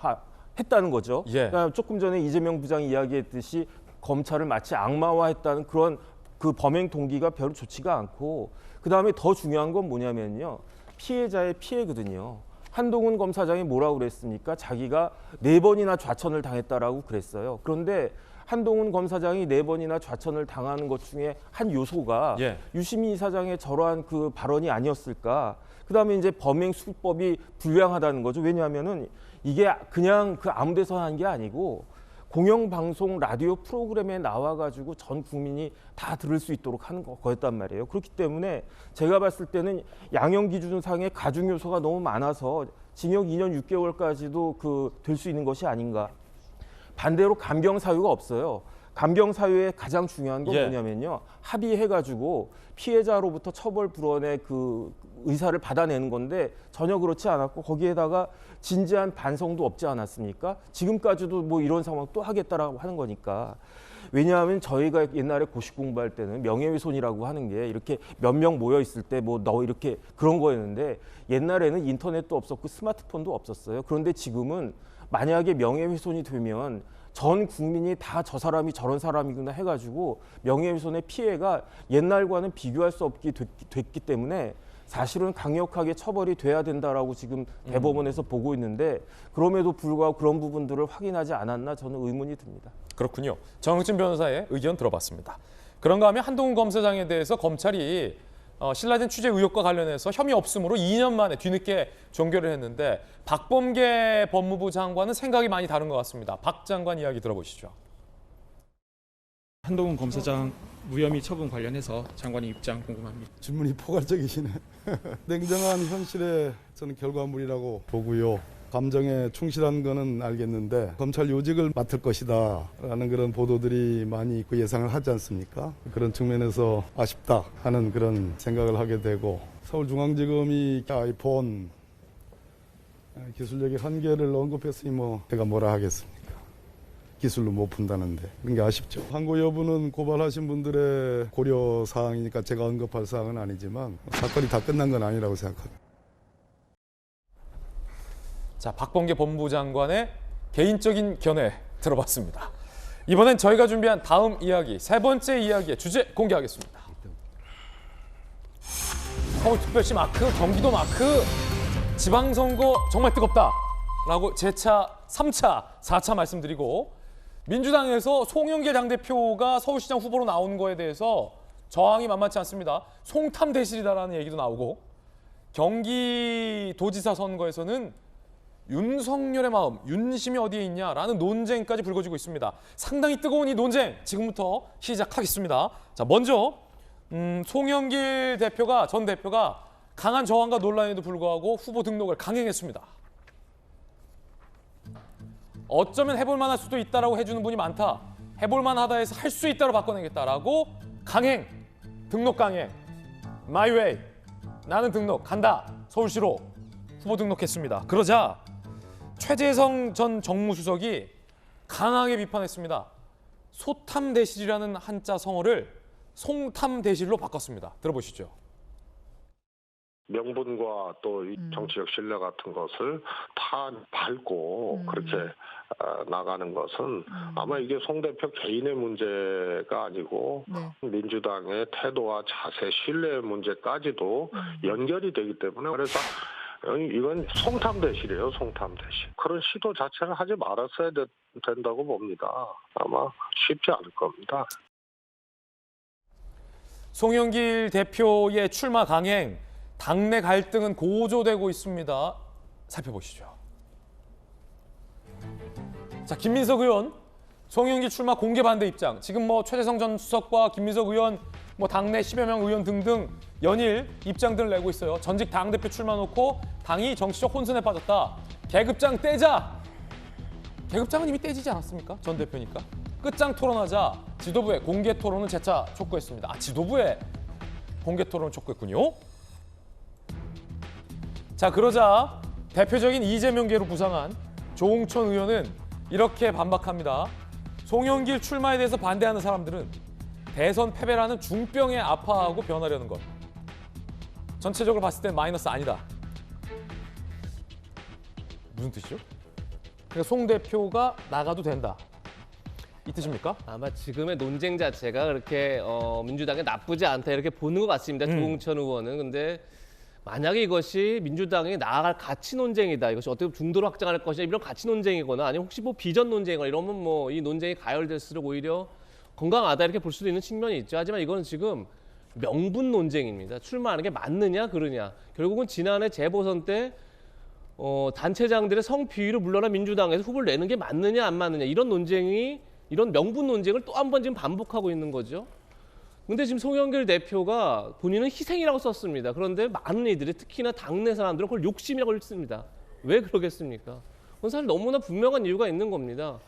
했다는 거죠. 예. 그러니까 조금 전에 이재명 부장이 이야기했듯이 검찰을 마치 악마화했다는 그런 그 범행 동기가 별로 좋지가 않고 그다음에 더 중요한 건 뭐냐면요. 피해자의 피해거든요. 한동훈 검사장이 뭐라고 그랬습니까? 자기가 4번이나 좌천을 당했다라고 그랬어요. 그런데 한동훈 검사장이 4번이나 좌천을 당하는 것 중에 한 요소가 예. 유시민 이사장의 저러한 그 발언이 아니었을까? 그다음에 이제 범행 수법이 불량하다는 거죠. 왜냐하면은 이게 그냥 그 아무 데서 한 게 아니고 공영방송 라디오 프로그램에 나와가지고 전 국민이 다 들을 수 있도록 하는 거였단 말이에요. 그렇기 때문에 제가 봤을 때는 양형 기준상의 가중 요소가 너무 많아서 징역 2년 6개월까지도 될 수 있는 것이 아닌가. 반대로 감경 사유가 없어요. 감경 사유의 가장 중요한 건 예. 뭐냐면요. 합의해가지고 피해자로부터 처벌 불원의 그 의사를 받아내는 건데 전혀 그렇지 않았고 거기에다가 진지한 반성도 없지 않았습니까? 지금까지도 뭐 이런 상황 또 하겠다라고 하는 거니까. 왜냐하면 저희가 옛날에 고시 공부할 때는 명예훼손이라고 하는 게 이렇게 몇 명 모여 있을 때 뭐 너 이렇게 그런 거였는데 옛날에는 인터넷도 없었고 스마트폰도 없었어요. 그런데 지금은 만약에 명예훼손이 되면 전 국민이 다 저 사람이 저런 사람이구나 해가지고 명예훼손의 피해가 옛날과는 비교할 수 없게 됐기 때문에 사실은 강력하게 처벌이 돼야 된다라고 지금 대법원에서 보고 있는데 그럼에도 불구하고 그런 부분들을 확인하지 않았나 저는 의문이 듭니다. 그렇군요. 정영진 변호사의 의견 들어봤습니다. 그런가 하면 한동훈 검사장에 대해서 검찰이 신라젠 취재 의혹과 관련해서 혐의 없음으로 2년 만에 뒤늦게 종결을 했는데 박범계 법무부 장관은 생각이 많이 다른 것 같습니다. 박 장관 이야기 들어보시죠. 한동훈 검사장 무혐의 처분 관련해서 장관의 입장 궁금합니다. 질문이 포괄적이시네. 냉정한 현실의 저는 결과물이라고 보고요. 감정에 충실한 거는 알겠는데 검찰 요직을 맡을 것이다 라는 그런 보도들이 많이 있고 예상을 하지 않습니까? 그런 측면에서 아쉽다 하는 그런 생각을 하게 되고 서울중앙지검이 아이폰 기술력의 한계를 언급했으니 뭐 제가 뭐라 하겠습니까? 기술로 못 푼다는데 그런 게 아쉽죠. 항고 여부는 고발하신 분들의 고려 사항이니까 제가 언급할 사항은 아니지만 사건이 다 끝난 건 아니라고 생각합니다. 자, 박범계 법무부 장관의 개인적인 견해 들어봤습니다. 이번엔 저희가 준비한 다음 이야기, 세 번째 이야기의 주제 공개하겠습니다. 서울특별시 마크, 경기도 마크, 지방선거 정말 뜨겁다라고 재차, 3차, 4차 말씀드리고 민주당에서 송영길 당대표가 서울시장 후보로 나온 거에 대해서 저항이 만만치 않습니다. 송탐대실이다라는 얘기도 나오고 경기도지사 선거에서는 윤석열의 마음, 윤심이 어디에 있냐라는 논쟁까지 불거지고 있습니다. 상당히 뜨거운 이 논쟁 지금부터 시작하겠습니다. 자, 먼저 송영길 대표가 전 대표가 강한 저항과 논란에도 불구하고 후보 등록을 강행했습니다. 어쩌면 해볼 만할 수도 있다라고 해주는 분이 많다. 해볼 만하다 해서 할 수 있다로 바꿔내겠다라고 강행, 등록 강행, my way, 나는 등록 간다. 서울시로 후보 등록했습니다. 그러자 최재성 전 정무수석이 강하게 비판했습니다. 소탐대실이라는 한자 성어를 송탐대실로 바꿨습니다. 들어보시죠. 명분과 또 정치적 신뢰 같은 것을 다 밟고 그렇게 나가는 것은 아마 이게 송 대표 개인의 문제가 아니고 민주당의 태도와 자세, 신뢰 문제까지도 연결이 되기 때문에 그래서 이건 송탐대실이에요. 송탐대실. 그런 시도 자체를 하지 말았어야 된다고 봅니다. 아마 쉽지 않을 겁니다. 송영길 대표의 출마 강행, 당내 갈등은 고조되고 있습니다. 살펴보시죠. 자, 김민석 의원, 송영길 출마 공개 반대 입장. 지금 뭐 최재성 전 수석과 김민석 의원, 뭐 당내 10여 명 의원 등등 연일 입장들을 내고 있어요. 전직 당대표 출마 놓고 당이 정치적 혼선에 빠졌다. 계급장 떼자. 계급장은 이미 떼지지 않았습니까? 전 대표니까. 끝장 토론하자. 지도부의 공개 토론은 재차 촉구했습니다. 아, 지도부의 공개 토론을 촉구했군요. 자, 그러자 대표적인 이재명계로 부상한 조홍천 의원은 이렇게 반박합니다. 송영길 출마에 대해서 반대하는 사람들은 대선 패배라는 중병에 아파하고 변하려는 것. 전체적으로 봤을 때 마이너스 아니다. 무슨 뜻이죠? 그러니까 송 대표가 나가도 된다. 이 뜻입니까? 아마 지금의 논쟁 자체가 그렇게 민주당에 나쁘지 않다 이렇게 보는 것 같습니다. 조홍천 의원은. 근데 만약에 이것이 민주당이 나아갈 가치 논쟁이다. 이것이 어떻게 중도로 확장할 것이냐 이런 가치 논쟁이거나 아니면 혹시 뭐 비전 논쟁이거나 이러면 뭐 이 논쟁이 가열될수록 오히려 건강하다 이렇게 볼 수도 있는 측면이 있죠. 하지만 이거는 지금 명분 논쟁입니다. 출마하는 게 맞느냐 그러냐. 결국은 지난해 재보선 때 단체장들의 성비위로 물러난 민주당에서 후보를 내는 게 맞느냐 안 맞느냐 이런 논쟁이 이런 명분 논쟁을 또 한 번 지금 반복하고 있는 거죠. 근데 지금 송영길 대표가 본인은 희생이라고 썼습니다. 그런데 많은 이들이 특히나 당내 사람들은 그걸 욕심이라고 읽습니다. 왜 그러겠습니까? 그건 사실 너무나 분명한 이유가 있는 겁니다.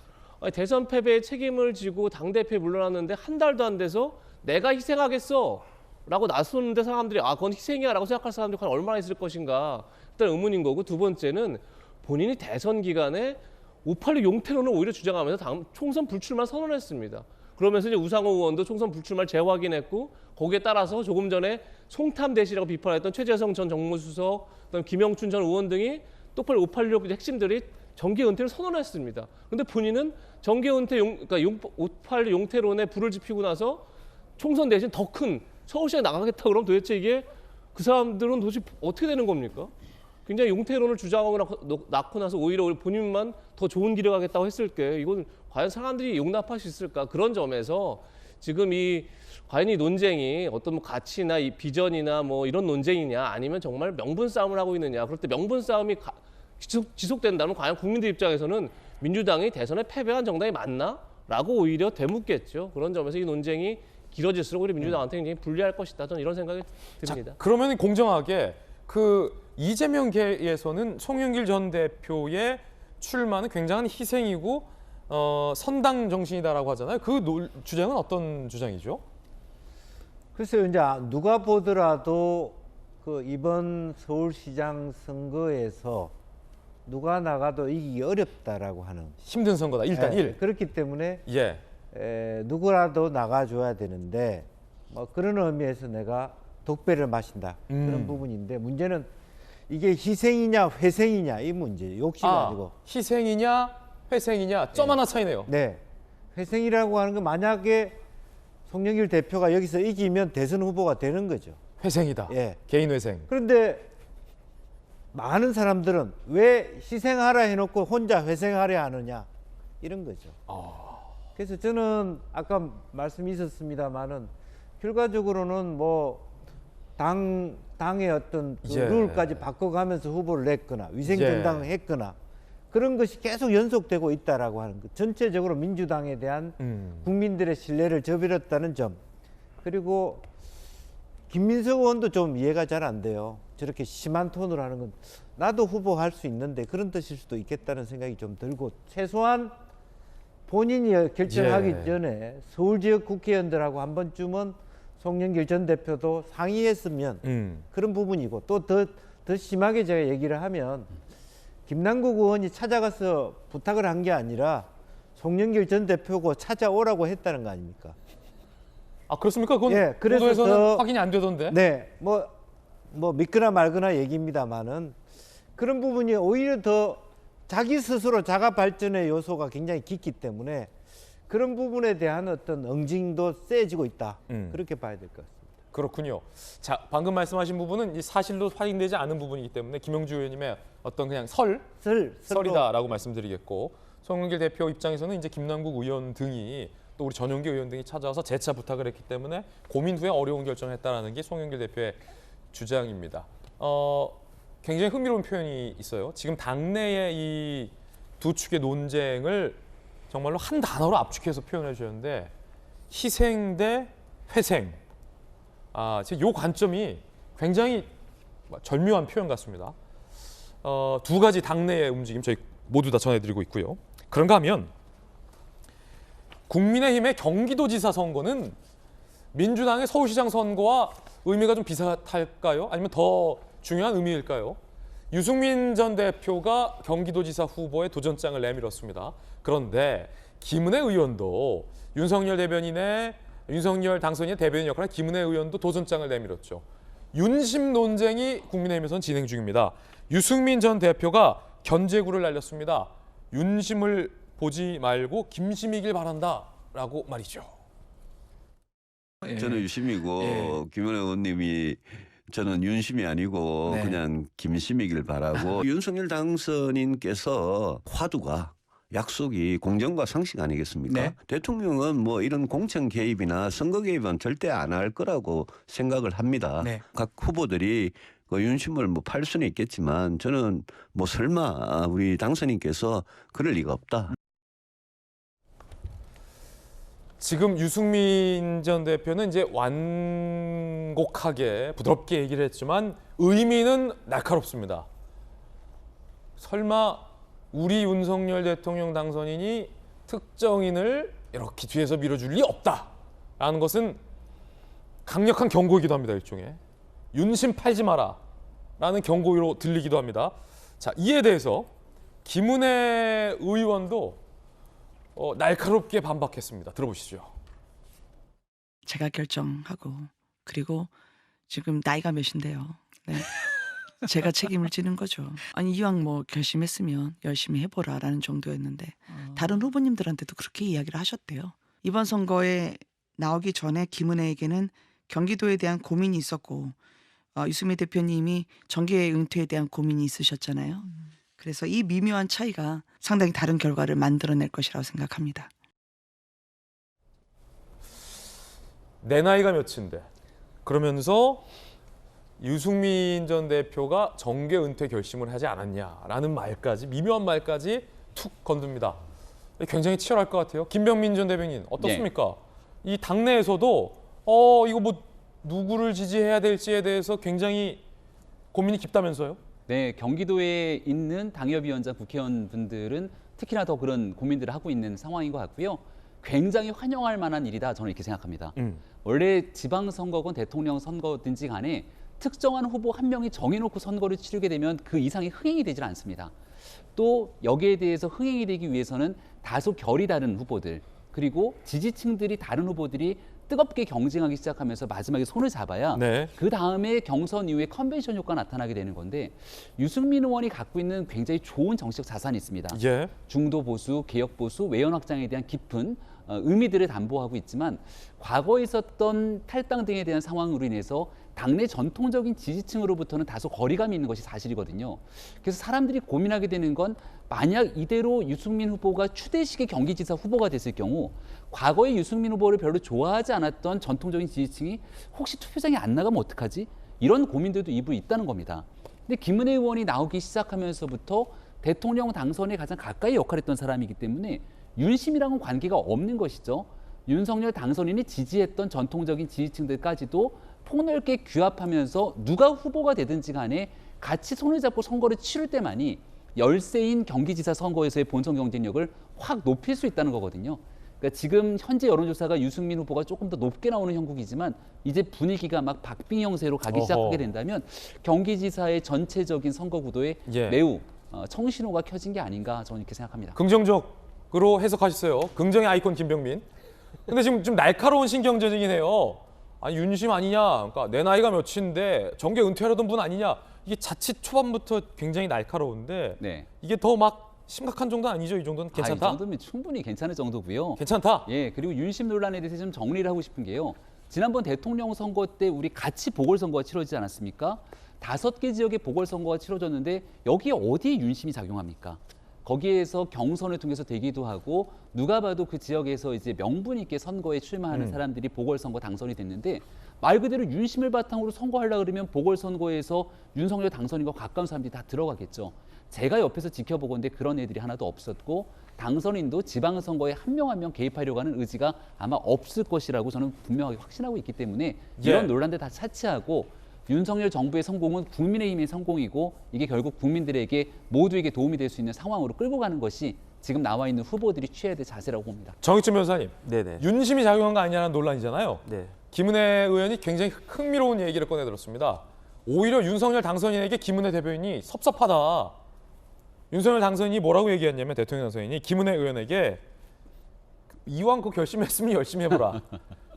아니, 대선 패배의 책임을 지고 당대표에 물러났는데 한 달도 안 돼서 내가 희생하겠어 라고 나섰는데 사람들이 아 그건 희생이야 라고 생각할 사람들이 과연 얼마나 있을 것인가 일단 의문인 거고 두 번째는 본인이 대선 기간에 586 용태론을 오히려 주장하면서 다음 총선 불출마 선언했습니다. 그러면서 이제 우상호 의원도 총선 불출마를 재확인했고 거기에 따라서 조금 전에 송탐대실이라고 비판했던 최재성 전 정무수석, 그다음 김영춘 전 의원 등이 똑바로 586 핵심들이 정계 은퇴를 선언했습니다. 그런데 본인은 정계 은퇴 그러니까 586 용태론에 불을 지피고 나서 총선 대신 더 큰 서울시에 나가겠다 그러면 도대체 이게 그 사람들은 도대체 어떻게 되는 겁니까? 굉장히 용태론을 주장하고 낳고 나서 오히려 본인만 더 좋은 길을 가겠다고 했을 때 이건 과연 사람들이 용납할 수 있을까? 그런 점에서 지금 과연 이 논쟁이 어떤 뭐 가치나 이 비전이나 뭐 이런 논쟁이냐 아니면 정말 명분 싸움을 하고 있느냐. 그럴 때 명분 싸움이 지속된다면 과연 국민들 입장에서는 민주당이 대선에 패배한 정당이 맞나? 라고 오히려 되묻겠죠. 그런 점에서 이 논쟁이 길어질수록 우리 민주당한테 굉장히 불리할 것이다. 저는 이런 생각이 듭니다. 자, 그러면 공정하게 이재명계에서는 송영길 전 대표의 출마는 굉장한 희생이고 선당 정신이다라고 하잖아요. 주장은 어떤 주장이죠? 글쎄요, 이제 누가 보더라도 이번 서울시장 선거에서 누가 나가도 이기기 어렵다라고 하는 힘든 선거다. 1단 1. 그렇기 때문에 예. 누구라도 나가줘야 되는데 뭐 그런 의미에서 내가 독배를 마신다. 그런 부분인데 문제는 이게 희생이냐 회생이냐 이 문제. 욕심이 아니고. 희생이냐 회생이냐 점 하나 차이네요. 네. 회생이라고 하는 건 만약에 송영길 대표가 여기서 이기면 대선 후보가 되는 거죠. 회생이다. 예. 개인 회생. 그런데 많은 사람들은 왜 희생하라 해놓고 혼자 회생하려 하느냐 이런 거죠. 그래서 저는 아까 말씀이 있었습니다만은 결과적으로는 뭐 당의 어떤 룰까지 바꿔가면서 후보를 냈거나 위생정당을 했거나 그런 것이 계속 연속되고 있다라고 하는 것. 전체적으로 민주당에 대한 국민들의 신뢰를 저버렸다는 점. 그리고 김민석 의원도 좀 이해가 잘 안 돼요. 저렇게 심한 톤으로 하는 건 나도 후보할 수 있는데 그런 뜻일 수도 있겠다는 생각이 좀 들고 최소한 본인이 결정하기 전에 서울 지역 국회의원들하고 한 번쯤은 송영길 전 대표도 상의했으면 그런 부분이고 또 더 심하게 제가 얘기를 하면 김남국 의원이 찾아가서 부탁을 한 게 아니라 송영길 전 대표고 찾아오라고 했다는 거 아닙니까? 그렇습니까? 그건 그래서 보도에서는 확인이 안 되던데. 네, 뭐 믿거나 말거나 얘기입니다만은 그런 부분이 오히려 더 자기 스스로 자가 발전의 요소가 굉장히 깊기 때문에 그런 부분에 대한 어떤 응징도 세지고 있다. 그렇게 봐야 될 것 같습니다. 그렇군요. 자, 방금 말씀하신 부분은 이 사실로 확인되지 않은 부분이기 때문에 김영주 의원님의 어떤 그냥 설이다라고 말씀드리겠고 송영길 대표 입장에서는 이제 김남국 의원 등이 또 우리 전용기 의원 등이 찾아와서 재차 부탁을 했기 때문에 고민 후에 어려운 결정을 했다라는 게 송영길 대표의 주장입니다. 굉장히 흥미로운 표현이 있어요. 지금 당내의 이 두 축의 논쟁을 정말로 한 단어로 압축해서 표현해 주셨는데 희생 대 회생. 이 관점이 굉장히 절묘한 표현 같습니다. 두 가지 당내의 움직임 저희 모두 다 전해드리고 있고요. 그런가 하면 국민의힘의 경기도지사 선거는 민주당의 서울시장 선거와 의미가 좀 비슷할까요? 아니면 더 중요한 의미일까요? 유승민 전 대표가 경기도지사 후보에 도전장을 내밀었습니다. 그런데 김은혜 의원도 윤석열 당선인의 대변인 역할의 김은혜 의원도 도전장을 내밀었죠. 윤심 논쟁이 국민의힘에서는 진행 중입니다. 유승민 전 대표가 견제구를 날렸습니다. 윤심을 보지 말고 김심이길 바란다라고 말이죠. 저는 유심이고 김은혜 의원님이 저는 윤심이 아니고 그냥 김심이길 바라고 윤석열 당선인께서 화두가 약속이 공정과 상식 아니겠습니까? 대통령은 뭐 이런 공천 개입이나 선거 개입은 절대 안 할 거라고 생각을 합니다. 각 후보들이 윤심을 뭐 팔 수는 있겠지만 저는 뭐 설마 우리 당선인께서 그럴 리가 없다. 지금 유승민 전 대표는 이제 완곡하게 부드럽게 얘기를 했지만 의미는 날카롭습니다. 설마 우리 윤석열 대통령 당선인이 특정인을 이렇게 뒤에서 밀어줄 리 없다라는 것은 강력한 경고이기도 합니다. 일종의 윤심 팔지 마라라는 경고로 들리기도 합니다. 자, 이에 대해서 김은혜 의원도 날카롭게 반박했습니다. 들어보시죠. 제가 결정하고 그리고 지금 나이가 몇인데요. 제가 책임을 지는 거죠. 아니 이왕 뭐 결심했으면 열심히 해보라라는 정도였는데 다른 후보님들한테도 그렇게 이야기를 하셨대요. 이번 선거에 나오기 전에 김은혜에게는 경기도에 대한 고민이 있었고 유승민 대표님이 정계 은퇴에 대한 고민이 있으셨잖아요. 그래서 이 미묘한 차이가 상당히 다른 결과를 만들어낼 것이라고 생각합니다. 내 나이가 몇인데 그러면서 유승민 전 대표가 정계 은퇴 결심을 하지 않았냐라는 말까지 미묘한 말까지 툭 건듭니다. 굉장히 치열할 것 같아요. 김병민 전 대변인 어떻습니까? 이 당내에서도 이거 뭐 누구를 지지해야 될지에 대해서 굉장히 고민이 깊다면서요? 네, 경기도에 있는 당협위원장 국회의원분들은 특히나 더 그런 고민들을 하고 있는 상황인 것 같고요. 굉장히 환영할 만한 일이다 저는 이렇게 생각합니다. 원래 지방선거건 대통령 선거든지 간에 특정한 후보 한 명이 정해놓고 선거를 치르게 되면 그 이상이 흥행이 되질 않습니다. 또 여기에 대해서 흥행이 되기 위해서는 다소 결이 다른 후보들 그리고 지지층들이 다른 후보들이 뜨겁게 경쟁하기 시작하면서 마지막에 손을 잡아야 그 다음에 경선 이후에 컨벤션 효과가 나타나게 되는 건데 유승민 의원이 갖고 있는 굉장히 좋은 정치적 자산이 있습니다. 중도 보수, 개혁 보수, 외연 확장에 대한 깊은 의미들을 담보하고 있지만 과거에 있었던 탈당 등에 대한 상황으로 인해서 당내 전통적인 지지층으로부터는 다소 거리감이 있는 것이 사실이거든요. 그래서 사람들이 고민하게 되는 건 만약 이대로 유승민 후보가 추대식의 경기지사 후보가 됐을 경우 과거에 유승민 후보를 별로 좋아하지 않았던 전통적인 지지층이 혹시 투표장에 안 나가면 어떡하지? 이런 고민들도 일부 있다는 겁니다. 근데 김은혜 의원이 나오기 시작하면서부터 대통령 당선에 가장 가까이 역할했던 사람이기 때문에 윤심이랑은 관계가 없는 것이죠. 윤석열 당선인이 지지했던 전통적인 지지층들까지도 폭넓게 규합하면서 누가 후보가 되든지 간에 같이 손을 잡고 선거를 치를 때만이 열세인 경기지사 선거에서의 본선 경쟁력을 확 높일 수 있다는 거거든요. 그러니까 지금 현재 여론조사가 유승민 후보가 조금 더 높게 나오는 형국이지만 이제 분위기가 막 박빙 형세로 가기 시작하게 된다면 경기지사의 전체적인 선거 구도에 매우 청신호가 켜진 게 아닌가 저는 이렇게 생각합니다. 긍정적으로 해석하셨어요. 긍정의 아이콘 김병민. 근데 지금 좀 날카로운 신경전이긴 해요. 아니 윤심 아니냐, 그러니까 내 나이가 몇인데 정계 은퇴하려던 분 아니냐. 이게 자칫 초반부터 굉장히 날카로운데 이게 더 막 심각한 정도 아니죠? 이 정도는 괜찮다? 이 정도면 충분히 괜찮을 정도고요. 괜찮다? 예, 그리고 윤심 논란에 대해서 좀 정리를 하고 싶은 게요. 지난번 대통령 선거 때 우리 같이 보궐선거가 치러지지 않았습니까? 5개 지역의 보궐선거가 치러졌는데 여기에 어디에 윤심이 작용합니까? 거기에서 경선을 통해서 되기도 하고 누가 봐도 그 지역에서 이제 명분 있게 선거에 출마하는 사람들이 보궐선거 당선이 됐는데 말 그대로 윤심을 바탕으로 선거하려고 그러면 보궐선거에서 윤석열 당선인과 가까운 사람들이 다 들어가겠죠. 제가 옆에서 지켜보건데 그런 애들이 하나도 없었고 당선인도 지방선거에 한 명 한 명 개입하려고 하는 의지가 아마 없을 것이라고 저는 분명하게 확신하고 있기 때문에 이런 논란들 다 차치하고 윤석열 정부의 성공은 국민의힘의 성공이고 이게 결국 국민들에게 모두에게 도움이 될 수 있는 상황으로 끌고 가는 것이 지금 나와 있는 후보들이 취해야 될 자세라고 봅니다. 정익준 변호사님, 윤심이 작용한 거 아니냐는 논란이잖아요. 김은혜 의원이 굉장히 흥미로운 얘기를 꺼내들었습니다. 오히려 윤석열 당선인에게 김은혜 대변인이 섭섭하다. 윤석열 당선인이 뭐라고 얘기했냐면 대통령 당선인이 김은혜 의원에게 이왕 그 결심했으면 열심히 해보라.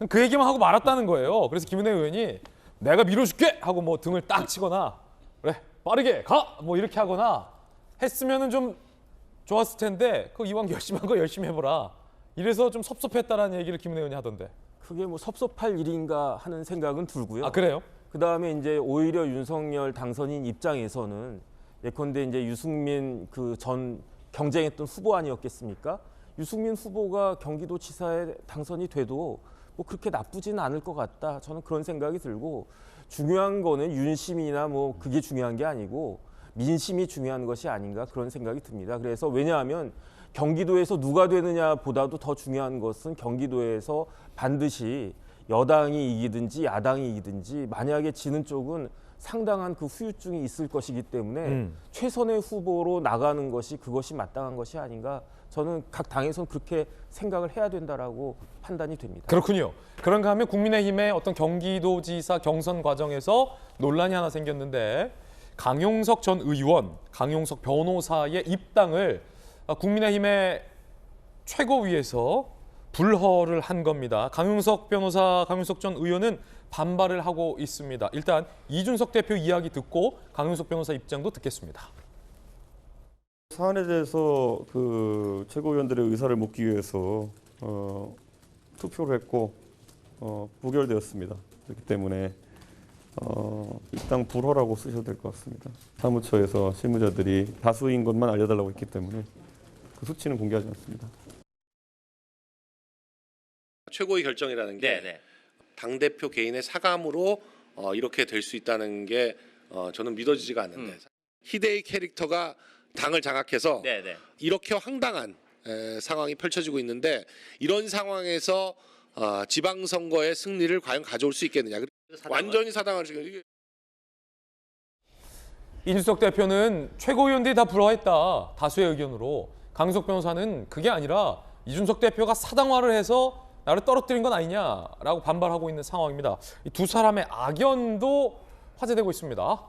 그 얘기만 하고 말았다는 거예요. 그래서 김은혜 의원이 내가 밀어줄게 하고 뭐 등을 딱 치거나 그래 빠르게 가 뭐 이렇게 하거나 했으면은 좀 좋았을 텐데 그 이왕 열심히 한 거 열심히 해보라. 이래서 좀 섭섭했다라는 얘기를 김은혜 의원이 하던데. 그게 뭐 섭섭할 일인가 하는 생각은 들고요. 아 그래요? 그다음에 이제 오히려 윤석열 당선인 입장에서는 예컨대 이제 유승민 그 전 경쟁했던 후보 아니었겠습니까? 유승민 후보가 경기도지사에 당선이 돼도 뭐 그렇게 나쁘지는 않을 것 같다. 저는 그런 생각이 들고 중요한 거는 윤심이나 뭐 그게 중요한 게 아니고 민심이 중요한 것이 아닌가 그런 생각이 듭니다. 그래서 왜냐하면 경기도에서 누가 되느냐보다도 더 중요한 것은 경기도에서 반드시 여당이 이기든지 야당이 이기든지 만약에 지는 쪽은 상당한 그 후유증이 있을 것이기 때문에 최선의 후보로 나가는 것이 그것이 마땅한 것이 아닌가. 저는 각 당에서는 그렇게 생각을 해야 된다라고 판단이 됩니다. 그렇군요. 그런가 하면 국민의힘의 어떤 경기도지사 경선 과정에서 논란이 하나 생겼는데 강용석 전 의원, 강용석 변호사의 입당을 국민의힘의 최고위에서 불허를 한 겁니다. 강용석 변호사, 강용석 전 의원은 반발을 하고 있습니다. 일단 이준석 대표 이야기 듣고 강용석 변호사 입장도 듣겠습니다. 사안에 대해서 그 최고위원들의 의사를 묻기 위해서 투표를 했고 부결되었습니다. 그렇기 때문에 입당 불허라고 쓰셔도 될 것 같습니다. 사무처에서 실무자들이 다수인 것만 알려달라고 했기 때문에 그 수치는 공개하지 않습니다. 최고의 결정이라는 게 당대표 개인의 사감으로 이렇게 될 수 있다는 게 저는 믿어지지가 않는데 희대의 캐릭터가 당을 장악해서 이렇게 황당한 상황이 펼쳐지고 있는데 이런 상황에서 지방선거의 승리를 과연 가져올 수 있겠느냐. 완전히 사당을 지금 이준석 대표는 최고위원들이 다 불허했다. 다수의 의견으로. 강용석 변호사는 그게 아니라 이준석 대표가 사당화를 해서 나를 떨어뜨린 건 아니냐라고 반발하고 있는 상황입니다. 이 두 사람의 악연도 화제되고 있습니다.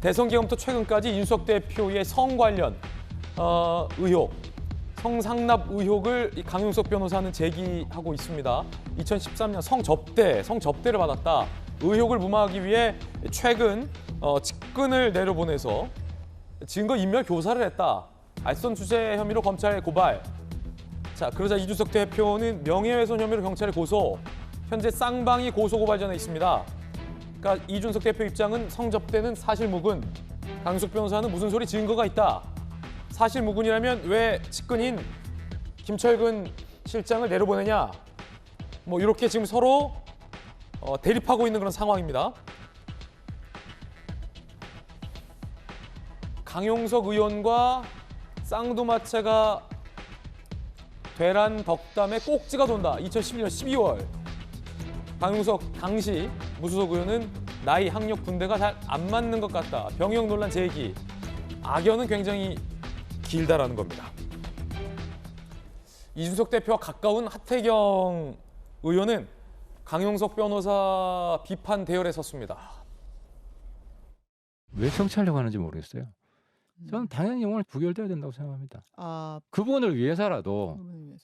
대선 기간부터 최근까지 이준석 대표의 성 관련 의혹, 성상납 의혹을 이 강용석 변호사는 제기하고 있습니다. 2013년 성접대를 받았다. 의혹을 무마하기 위해 최근 직근을 내려보내서 증거 인멸 교사를 했다. 알선 주재 혐의로 검찰에 고발. 자, 그러자 이준석 대표는 명예훼손 혐의로 경찰에 고소. 현재 쌍방이 고소 고발전에 있습니다. 그러니까 이준석 대표 입장은 성접대는 사실무근. 강용석 변호사는 무슨 소리 증거가 있다. 사실무근이라면 왜 측근인 김철근 실장을 내려보내냐. 뭐 이렇게 지금 서로 대립하고 있는 그런 상황입니다. 강용석 의원과 쌍두마차가 되란 덕담에 꼭지가 돈다. 2011년 12월 강용석 당시 무소속 의원은 나이, 학력, 군대가 잘 안 맞는 것 같다. 병역 논란 제기. 악연은 굉장히 길다라는 겁니다. 이준석 대표와 가까운 하태경 의원은 강용석 변호사 비판 대열에 섰습니다. 왜 정치하려고 하는지 모르겠어요. 저는 당연히 오늘 부결돼야 된다고 생각합니다. 그분을 위해서라도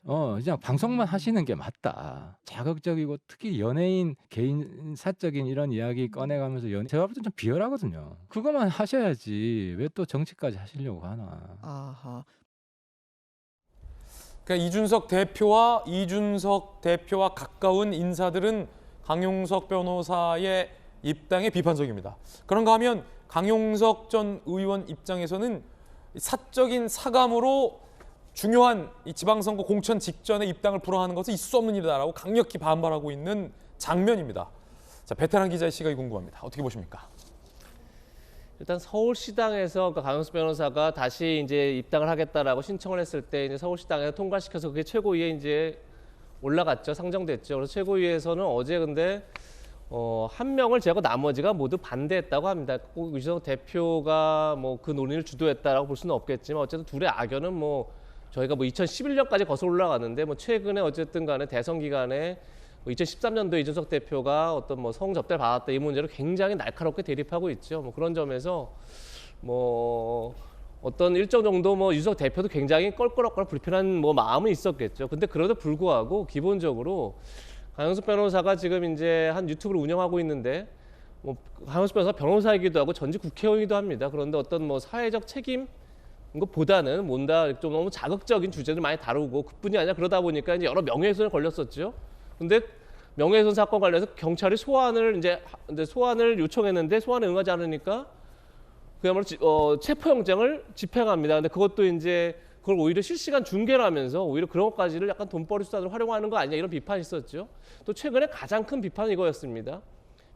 그냥 방송만 하시는 게 맞다. 자극적이고 특히 연예인 개인 사적인 이런 이야기 꺼내가면서 제가 볼 때 좀 비열하거든요. 그것만 하셔야지 왜 또 정치까지 하시려고 하나. 그러니까 이준석 대표와 가까운 인사들은 강용석 변호사의 입당에 비판적입니다. 그런가 하면 강용석 전 의원 입장에서는 사적인 사감으로 중요한 이 지방선거 공천 직전에 입당을 불허하는 것은 있을 수 없는 일이다라고 강력히 반발하고 있는 장면입니다. 자, 베테랑 기자의 시각이 궁금합니다. 어떻게 보십니까? 일단 서울시당에서 강용석 변호사가 다시 이제 입당을 하겠다라고 신청을 했을 때 이제 서울시당에서 통과시켜서 그게 최고위에 이제 올라갔죠, 상정됐죠. 그래서 최고위에서는 어제 근데 한 명을 제외하고 나머지가 모두 반대했다고 합니다. 꼭 이준석 대표가 뭐 그 논의를 주도했다라고 볼 수는 없겠지만 어쨌든 둘의 악연은 뭐 저희가 뭐 2011년까지 거슬러 올라갔는데 뭐 최근에 어쨌든 간에 대선 기간에 2013년도에 이준석 대표가 어떤 뭐 성접대를 받았다 이 문제로 굉장히 날카롭게 대립하고 있죠. 뭐 그런 점에서 뭐 어떤 일정 정도 뭐 이준석 대표도 굉장히 껄끄럽거나 불편한 뭐 마음은 있었겠죠. 근데 그래도 불구하고 기본적으로 강용석 변호사가 지금 이제 한 유튜브를 운영하고 있는데 뭐 강용석 변호사 변호사이기도 하고 전직 국회의원이기도 합니다. 그런데 어떤 뭐 사회적 책임 것보다는 뭔가 좀 너무 자극적인 주제를 많이 다루고 그뿐이 아니라 그러다 보니까 이제 여러 명예훼손에 걸렸었죠. 근데 명예훼손 사건 관련해서 경찰이 소환을 요청했는데 소환에 응하지 않으니까 그야말로 체포영장을 집행합니다. 근데 그것도 이제 그걸 오히려 실시간 중계를 하면서 오히려 그런 것까지를 약간 돈벌이 수단으로 활용하는 거 아니냐 이런 비판이 있었죠. 또 최근에 가장 큰 비판은 이거였습니다.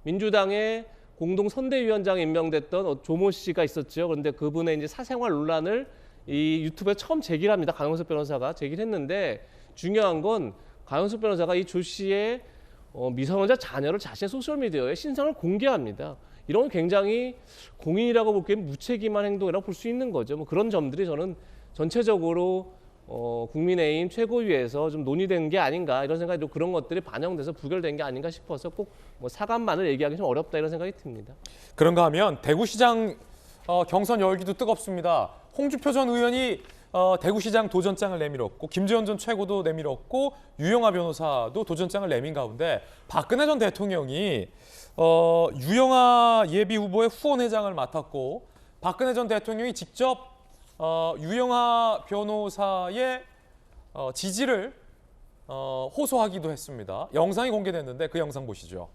민주당의 공동 선대위원장에 임명됐던 조모 씨가 있었죠. 그런데 그분의 이제 사생활 논란을 이 유튜브에 처음 제기를 합니다. 강용석 변호사가 제기를 했는데 중요한 건 강용석 변호사가 이 조 씨의 미성년자 자녀를 자신의 소셜미디어에 신상을 공개합니다. 이런 건 굉장히 공인이라고 보기엔 무책임한 행동이라고 볼 수 있는 거죠. 뭐 그런 점들이 저는 전체적으로 국민의힘 최고위에서 좀 논의된 게 아닌가 이런 생각이 좀 그런 것들이 반영돼서 부결된 게 아닌가 싶어서 꼭 뭐 사감만을 얘기하기 좀 어렵다 이런 생각이 듭니다. 그런가 하면 대구시장 경선 열기도 뜨겁습니다. 홍준표 전 의원이 대구시장 도전장을 내밀었고 김재원 전 최고도 내밀었고 유영하 변호사도 도전장을 내민 가운데 박근혜 전 대통령이 유영하 예비후보의 후원회장을 맡았고 박근혜 전 대통령이 직접 유영하 변호사의 지지를 호소하기도 했습니다. 영상이 공개됐는데 그 영상 보시죠.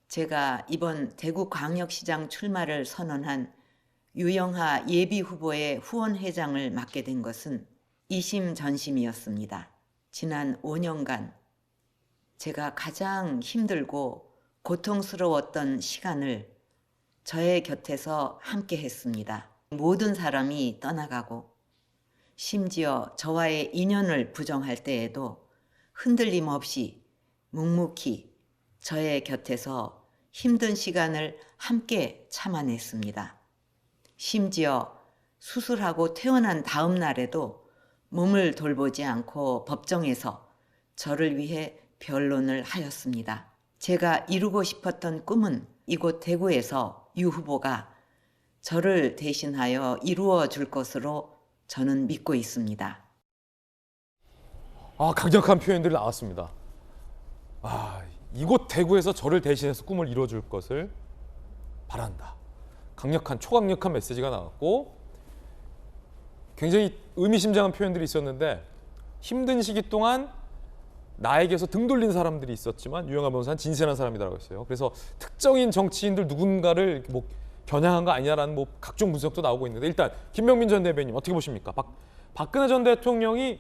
제가 이번 대구광역시장 출마를 선언한 유영하 예비후보의 후원회장을 맡게 된 것은 이심전심이었습니다. 지난 5년간 제가 가장 힘들고 고통스러웠던 시간을 저의 곁에서 함께 했습니다. 모든 사람이 떠나가고 심지어 저와의 인연을 부정할 때에도 흔들림 없이 묵묵히 저의 곁에서 힘든 시간을 함께 참아냈습니다. 심지어 수술하고 퇴원한 다음 날에도 몸을 돌보지 않고 법정에서 저를 위해 변론을 하였습니다. 제가 이루고 싶었던 꿈은 이곳 대구에서 유 후보가 저를 대신하여 이루어 줄 것으로 저는 믿고 있습니다. 강력한 표현들이 나왔습니다. 이곳 대구에서 저를 대신해서 꿈을 이루어줄 것을 바란다. 강력한 초강력한 메시지가 나왔고 굉장히 의미심장한 표현들이 있었는데 힘든 시기 동안 나에게서 등 돌린 사람들이 있었지만 유영하 변호사는 진실한 사람이라고 했어요. 그래서 특정인 정치인들 누군가를 뭐 겨냥한 거 아니냐라는 뭐 각종 분석도 나오고 있는데 일단 김명민 전 대변인 어떻게 보십니까? 박근혜 전 대통령이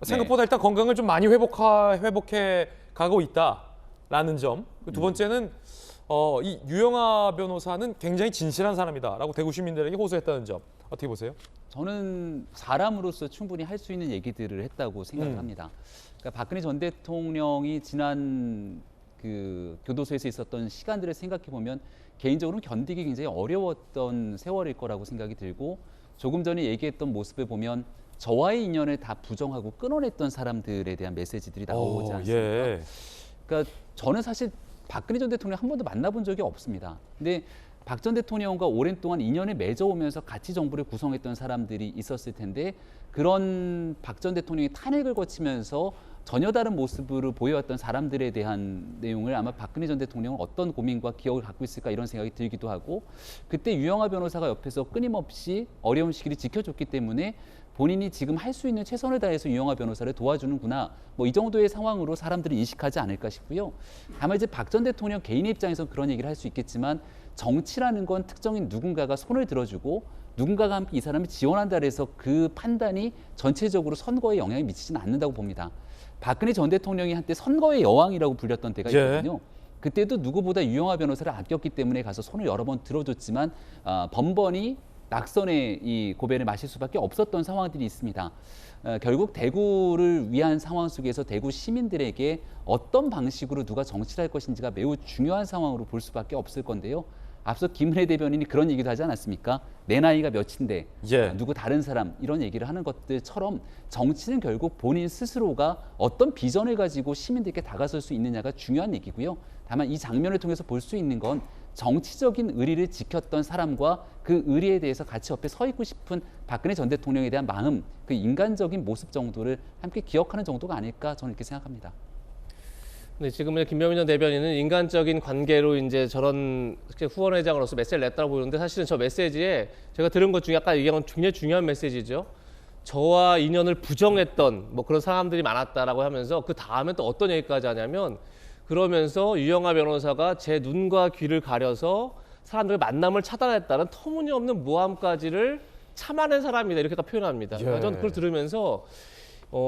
생각보다 일단 건강을 좀 많이 회복해 가고 있다라는 점. 두 번째는 이 유영하 변호사는 굉장히 진실한 사람이다라고 대구 시민들에게 호소했다는 점. 어떻게 보세요? 저는 사람으로서 충분히 할 수 있는 얘기들을 했다고 생각을 합니다. 그러니까 박근혜 전 대통령이 지난 그 교도소에서 있었던 시간들을 생각해 보면 개인적으로 견디기 굉장히 어려웠던 세월일 거라고 생각이 들고 조금 전에 얘기했던 모습을 보면 저와의 인연을 다 부정하고 끊어냈던 사람들에 대한 메시지들이 나오지 않습니까? 그러니까 저는 사실 박근혜 전 대통령 한 번도 만나본 적이 없습니다. 근데 박 전 대통령과 오랜 동안 인연을 맺어오면서 같이 정부를 구성했던 사람들이 있었을 텐데 그런 박 전 대통령이 탄핵을 거치면서 전혀 다른 모습으로 보여왔던 사람들에 대한 내용을 아마 박근혜 전 대통령은 어떤 고민과 기억을 갖고 있을까 이런 생각이 들기도 하고 그때 유영하 변호사가 옆에서 끊임없이 어려운 시기를 지켜줬기 때문에 본인이 지금 할 수 있는 최선을 다해서 유영하 변호사를 도와주는구나 뭐 이 정도의 상황으로 사람들이 인식하지 않을까 싶고요. 다만 이제 박 전 대통령 개인의 입장에서 그런 얘기를 할 수 있겠지만 정치라는 건 특정인 누군가가 손을 들어주고 누군가가 함께 이 사람을 지원한다 해서 그 판단이 전체적으로 선거에 영향을 미치지는 않는다고 봅니다. 박근혜 전 대통령이 한때 선거의 여왕이라고 불렸던 때가 있거든요. 그때도 누구보다 유영하 변호사를 아꼈기 때문에 가서 손을 여러 번 들어줬지만 번번이 낙선의 이 고배를 마실 수밖에 없었던 상황들이 있습니다. 결국 대구를 위한 상황 속에서 대구 시민들에게 어떤 방식으로 누가 정치를 할 것인지가 매우 중요한 상황으로 볼 수밖에 없을 건데요. 앞서 김은혜 대변인이 그런 얘기도 하지 않았습니까? 내 나이가 몇인데 누구 다른 사람 이런 얘기를 하는 것들처럼 정치는 결국 본인 스스로가 어떤 비전을 가지고 시민들께 다가설 수 있느냐가 중요한 얘기고요. 다만 이 장면을 통해서 볼 수 있는 건 정치적인 의리를 지켰던 사람과 그 의리에 대해서 같이 옆에 서 있고 싶은 박근혜 전 대통령에 대한 마음, 그 인간적인 모습 정도를 함께 기억하는 정도가 아닐까 저는 이렇게 생각합니다. 네, 지금 김명민 전 대변인은 인간적인 관계로 이제 저런 후원회장으로서 메시지를 냈다고 보는데 사실은 저 메시지에 제가 들은 것 중에 아까 얘기한 건 굉장히 중요한 메시지죠. 저와 인연을 부정했던 뭐 그런 사람들이 많았다라고 하면서 그 다음에 또 어떤 얘기까지 하냐면 그러면서 유영하 변호사가 제 눈과 귀를 가려서 사람들의 만남을 차단했다는 터무니없는 모함까지를 참아낸 사람이다 이렇게 딱 표현합니다. 그러니까 저는 그걸 들으면서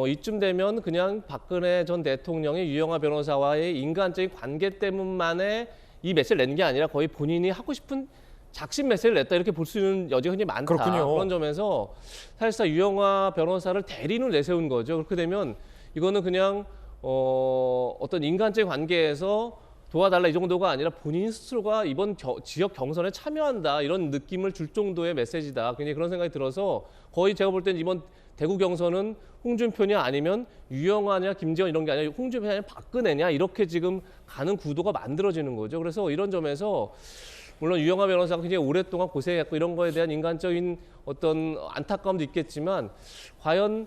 이쯤 되면 그냥 박근혜 전 대통령이 유영하 변호사와의 인간적인 관계 때문만에 이 메시지를 낸 게 아니라 거의 본인이 하고 싶은 작심 메시지를 냈다 이렇게 볼 수 있는 여지가 흔히 많다. 그렇군요. 그런 점에서 사실상 유영하 변호사를 대리인으로 내세운 거죠. 그렇게 되면 이거는 그냥 어떤 인간적인 관계에서 도와달라 이 정도가 아니라 본인 스스로가 이번 지역 경선에 참여한다 이런 느낌을 줄 정도의 메시지다. 굉장히 그런 생각이 들어서 거의 제가 볼 때는 이번 대구 경선은 홍준표냐 아니면 유영하냐 김재원 이런 게 아니라 홍준표냐 아니면 박근혜냐 이렇게 지금 가는 구도가 만들어지는 거죠. 그래서 이런 점에서 물론 유영하 변호사가 굉장히 오랫동안 고생했고 이런 거에 대한 인간적인 어떤 안타까움도 있겠지만 과연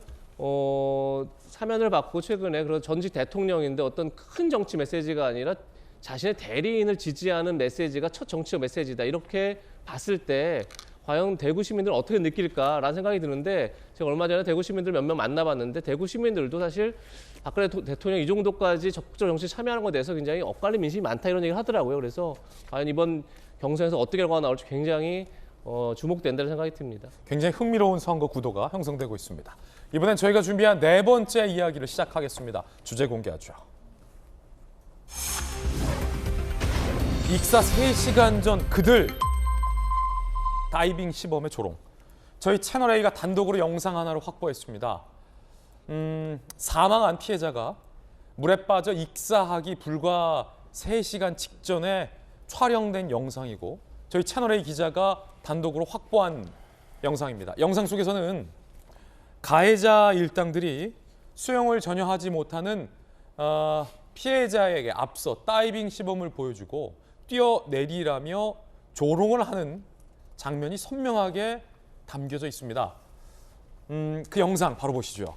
사면을 받고 최근에 그런 전직 대통령인데 어떤 큰 정치 메시지가 아니라 자신의 대리인을 지지하는 메시지가 첫 정치적 메시지다 이렇게 봤을 때 과연 대구 시민들은 어떻게 느낄까라는 생각이 드는데 제가 얼마 전에 대구 시민들 몇 명 만나봤는데 대구 시민들도 사실 박근혜 대통령 이 정도까지 적극적으로 정치에 참여하는 것에 대해서 굉장히 엇갈린 민심이 많다 이런 얘기를 하더라고요. 그래서 과연 이번 경선에서 어떻게 결과가 나올지 굉장히 주목된다는 생각이 듭니다. 굉장히 흥미로운 선거 구도가 형성되고 있습니다. 이번엔 저희가 준비한 네 번째 이야기를 시작하겠습니다. 주제 공개하죠. 익사 3시간 전 그들 다이빙 시범의 조롱. 저희 채널A가 단독으로 영상 하나를 확보했습니다. 사망한 피해자가 물에 빠져 익사하기 불과 3시간 직전에 촬영된 영상이고 저희 채널A 기자가 단독으로 확보한 영상입니다. 영상 속에서는 가해자 일당들이 수영을 전혀 하지 못하는 피해자에게 앞서 다이빙 시범을 보여주고 뛰어내리라며 조롱을 하는 장면이 선명하게 담겨져 있습니다. 그 영상 바로 보시죠.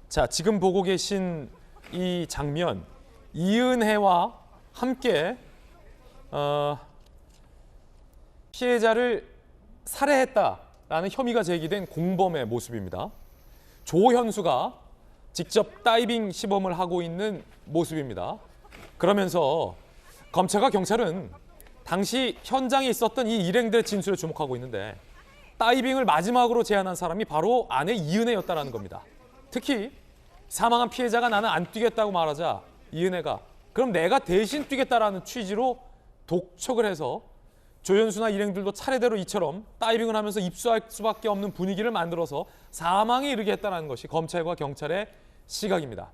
자, 지금 보고 계신 이 장면, 이은혜와 함께 피해자를 살해했다라는 혐의가 제기된 공범의 모습입니다. 조현수가 직접 다이빙 시범을 하고 있는 모습입니다. 그러면서 검찰과 경찰은 당시 현장에 있었던 이 일행들의 진술에 주목하고 있는데 다이빙을 마지막으로 제안한 사람이 바로 아내 이은혜였다는 겁니다. 특히 사망한 피해자가 나는 안 뛰겠다고 말하자 이은혜가 그럼 내가 대신 뛰겠다라는 취지로 독촉을 해서 조현수나 일행들도 차례대로 이처럼 다이빙을 하면서 입수할 수밖에 없는 분위기를 만들어서 사망에 이르게 했다는 것이 검찰과 경찰의 시각입니다.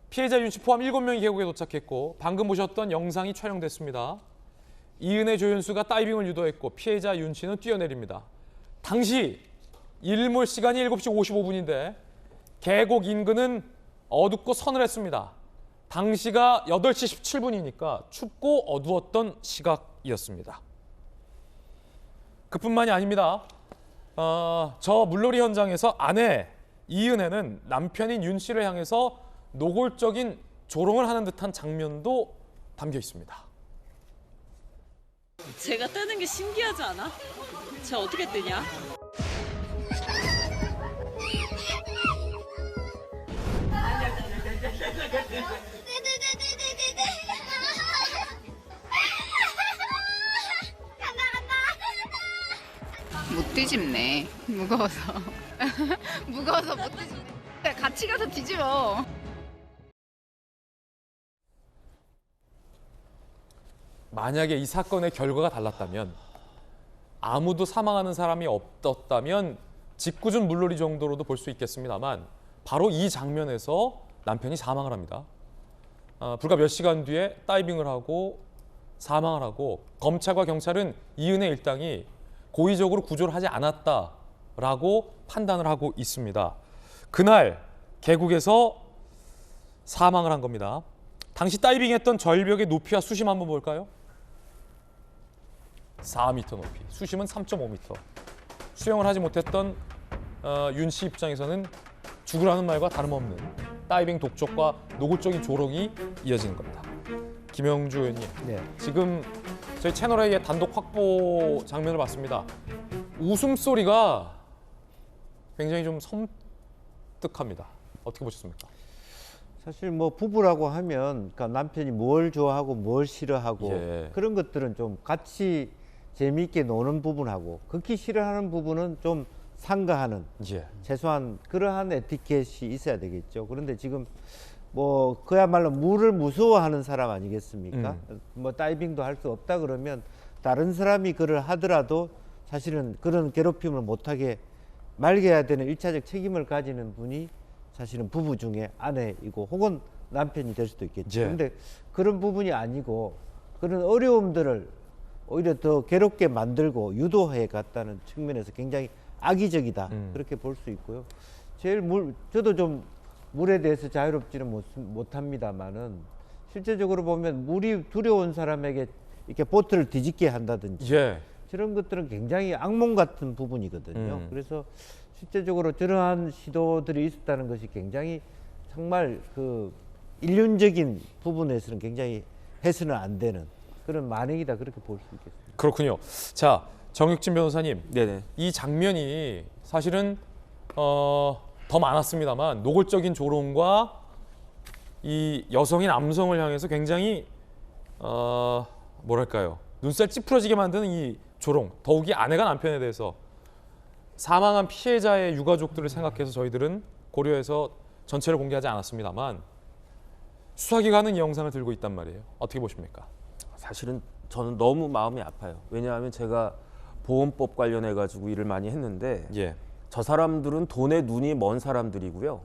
피해자 윤 씨 포함 7명이 계곡에 도착했고 방금 보셨던 영상이 촬영됐습니다. 이은혜, 조현수가 다이빙을 유도했고 피해자 윤 씨는 뛰어내립니다. 당시 일몰 시간이 7시 55분인데 계곡 인근은 어둡고 서늘했습니다. 당시가 8시 17분이니까 춥고 어두웠던 시각이었습니다. 그뿐만이 아닙니다. 저 물놀이 현장에서 아내 이은혜는 남편인 윤 씨를 향해서 노골적인 조롱을 하는 듯한 장면도 담겨 있습니다. 제가 뜨는 게 신기하지 않아? 쟤 어떻게 뜨냐? 못 뒤집네. 무거워서. 무거워서 못 뒤집네. 같이 가서 뒤집어. 만약에 이 사건의 결과가 달랐다면 아무도 사망하는 사람이 없었다면 짓궂은 물놀이 정도로도 볼 수 있겠습니다만 바로 이 장면에서 남편이 사망을 합니다. 불과 몇 시간 뒤에 다이빙을 하고 사망을 하고 검찰과 경찰은 이은혜 일당이 고의적으로 구조를 하지 않았다라고 판단을 하고 있습니다. 그날 계곡에서 사망을 한 겁니다. 당시 다이빙했던 절벽의 높이와 수심 한번 볼까요? 4m 높이, 수심은 3.5m. 수영을 하지 못했던 윤 씨 입장에서는 죽으라는 말과 다름없는 다이빙 독촉과 노골적인 조롱이 이어지는 겁니다. 김영주 의원님, 지금 저희 채널A의 단독 확보 장면을 봤습니다. 웃음소리가 굉장히 좀 섬뜩합니다. 어떻게 보셨습니까? 사실 뭐 부부라고 하면 그러니까 남편이 뭘 좋아하고 뭘 싫어하고 그런 것들은 좀 같이 재미있게 노는 부분하고 극히 싫어하는 부분은 좀 상가하는 최소한 그러한 에티켓이 있어야 되겠죠. 그런데 지금 뭐 그야말로 물을 무서워하는 사람 아니겠습니까? 뭐 다이빙도 할 수 없다 그러면 다른 사람이 그를 하더라도 사실은 그런 괴롭힘을 못하게 말게 되는 일차적 책임을 가지는 분이 사실은 부부 중에 아내이고 혹은 남편이 될 수도 있겠죠. 그런데 그런 부분이 아니고 그런 어려움들을 오히려 더 괴롭게 만들고 유도해 갔다는 측면에서 굉장히 악의적이다. 그렇게 볼 수 있고요. 저도 좀 물에 대해서 자유롭지는 못합니다만은 실제적으로 보면 물이 두려운 사람에게 이렇게 보트를 뒤집게 한다든지 저런 것들은 굉장히 악몽 같은 부분이거든요. 그래서 실제적으로 저러한 시도들이 있었다는 것이 굉장히 정말 그 인륜적인 부분에서는 굉장히 해서는 안 되는 그런 만행이다 그렇게 볼 수 있겠습니다. 그렇군요. 자, 정육진 변호사님, 네네. 이 장면이 사실은 더 많았습니다만 노골적인 조롱과 이 여성이 남성을 향해서 굉장히 뭐랄까요, 눈살 찌푸러지게 만드는 이 조롱, 더욱이 아내가 남편에 대해서 사망한 피해자의 유가족들을 생각해서 저희들은 고려해서 전체를 공개하지 않았습니다만 수사기관은 이 영상을 들고 있단 말이에요. 어떻게 보십니까? 사실은 저는 너무 마음이 아파요. 왜냐하면 제가 보험법 관련해 가지고 일을 많이 했는데 예. 저 사람들은 돈에 눈이 먼 사람들이고요.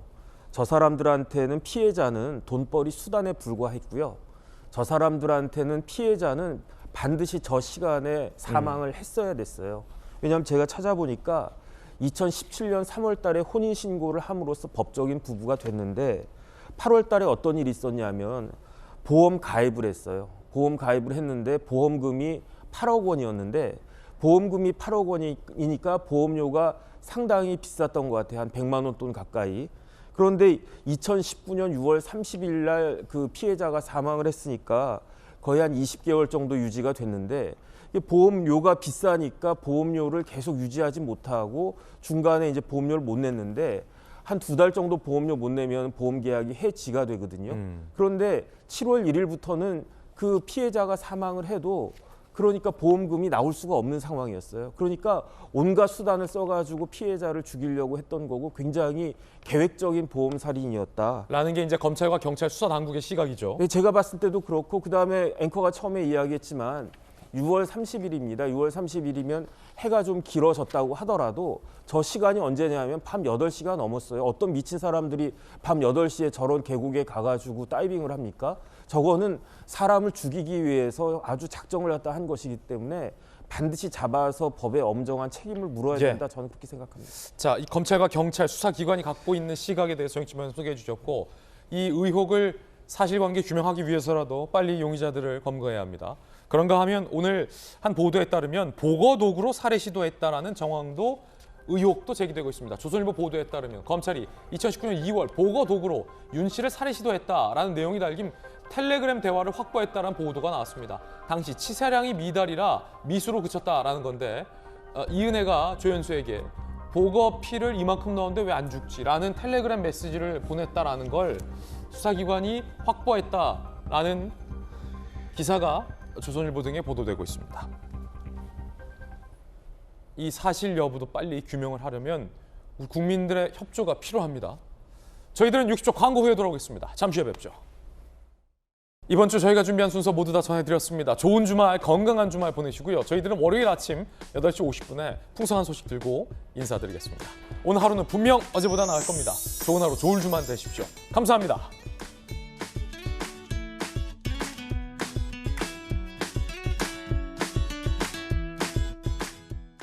저 사람들한테는 피해자는 돈벌이 수단에 불과했고요. 저 사람들한테는 피해자는 반드시 저 시간에 사망을 했어야 됐어요. 왜냐하면 제가 찾아보니까 2017년 3월 달에 혼인신고를 함으로써 법적인 부부가 됐는데 8월 달에 어떤 일이 있었냐면 보험 가입을 했어요. 보험 가입을 했는데 보험금이 8억 원이었는데 보험금이 8억 원이니까 보험료가 상당히 비쌌던 것 같아요. 한 100만 원 돈 가까이. 그런데 2019년 6월 30일 날 그 피해자가 사망을 했으니까 거의 한 20개월 정도 유지가 됐는데 보험료가 비싸니까 보험료를 계속 유지하지 못하고 중간에 이제 보험료를 못 냈는데 한 2달 정도 보험료 못 내면 보험 계약이 해지가 되거든요. 그런데 7월 1일부터는 그 피해자가 사망을 해도 그러니까 보험금이 나올 수가 없는 상황이었어요. 그러니까 온갖 수단을 써가지고 피해자를 죽이려고 했던 거고 굉장히 계획적인 보험 살인이었다. 라는 게 이제 검찰과 경찰 수사 당국의 시각이죠. 네, 제가 봤을 때도 그렇고 그다음에 앵커가 처음에 이야기했지만 6월 30일입니다. 6월 30일이면 해가 좀 길어졌다고 하더라도 저 시간이 언제냐면 밤 8시가 넘었어요. 어떤 미친 사람들이 밤 8시에 저런 계곡에 가가지고 다이빙을 합니까? 저거는 사람을 죽이기 위해서 아주 작정을 갖다 한 것이기 때문에 반드시 잡아서 법에 엄정한 책임을 물어야 된다. 저는 그렇게 생각합니다. 자, 이 검찰과 경찰 수사기관이 갖고 있는 시각에 대해서 정익진 변호사 소개해 주셨고 이 의혹을 사실관계 규명하기 위해서라도 빨리 용의자들을 검거해야 합니다. 그런가 하면 오늘 한 보도에 따르면 보거도구로 살해 시도했다라는 정황도 의혹도 제기되고 있습니다. 조선일보 보도에 따르면 검찰이 2019년 2월 보거도구로 윤 씨를 살해 시도했다라는 내용이 달린 텔레그램 대화를 확보했다라는 보도가 나왔습니다. 당시 치사량이 미달이라 미수로 그쳤다라는 건데 이은혜가 조연수에게 보거 피를 이만큼 넣었는데 왜 안 죽지라는 텔레그램 메시지를 보냈다라는 걸 수사기관이 확보했다라는 기사가 조선일보 등에 보도되고 있습니다. 이 사실 여부도 빨리 규명을 하려면 우리 국민들의 협조가 필요합니다. 저희들은 60초 광고 후에 돌아오겠습니다. 잠시 후에 뵙죠. 이번 주 저희가 준비한 순서 모두 다 전해드렸습니다. 좋은 주말, 건강한 주말 보내시고요. 저희들은 월요일 아침 8시 50분에 풍성한 소식 들고 인사드리겠습니다. 오늘 하루는 분명 어제보다 나을 겁니다. 좋은 하루, 좋은 주말 되십시오. 감사합니다.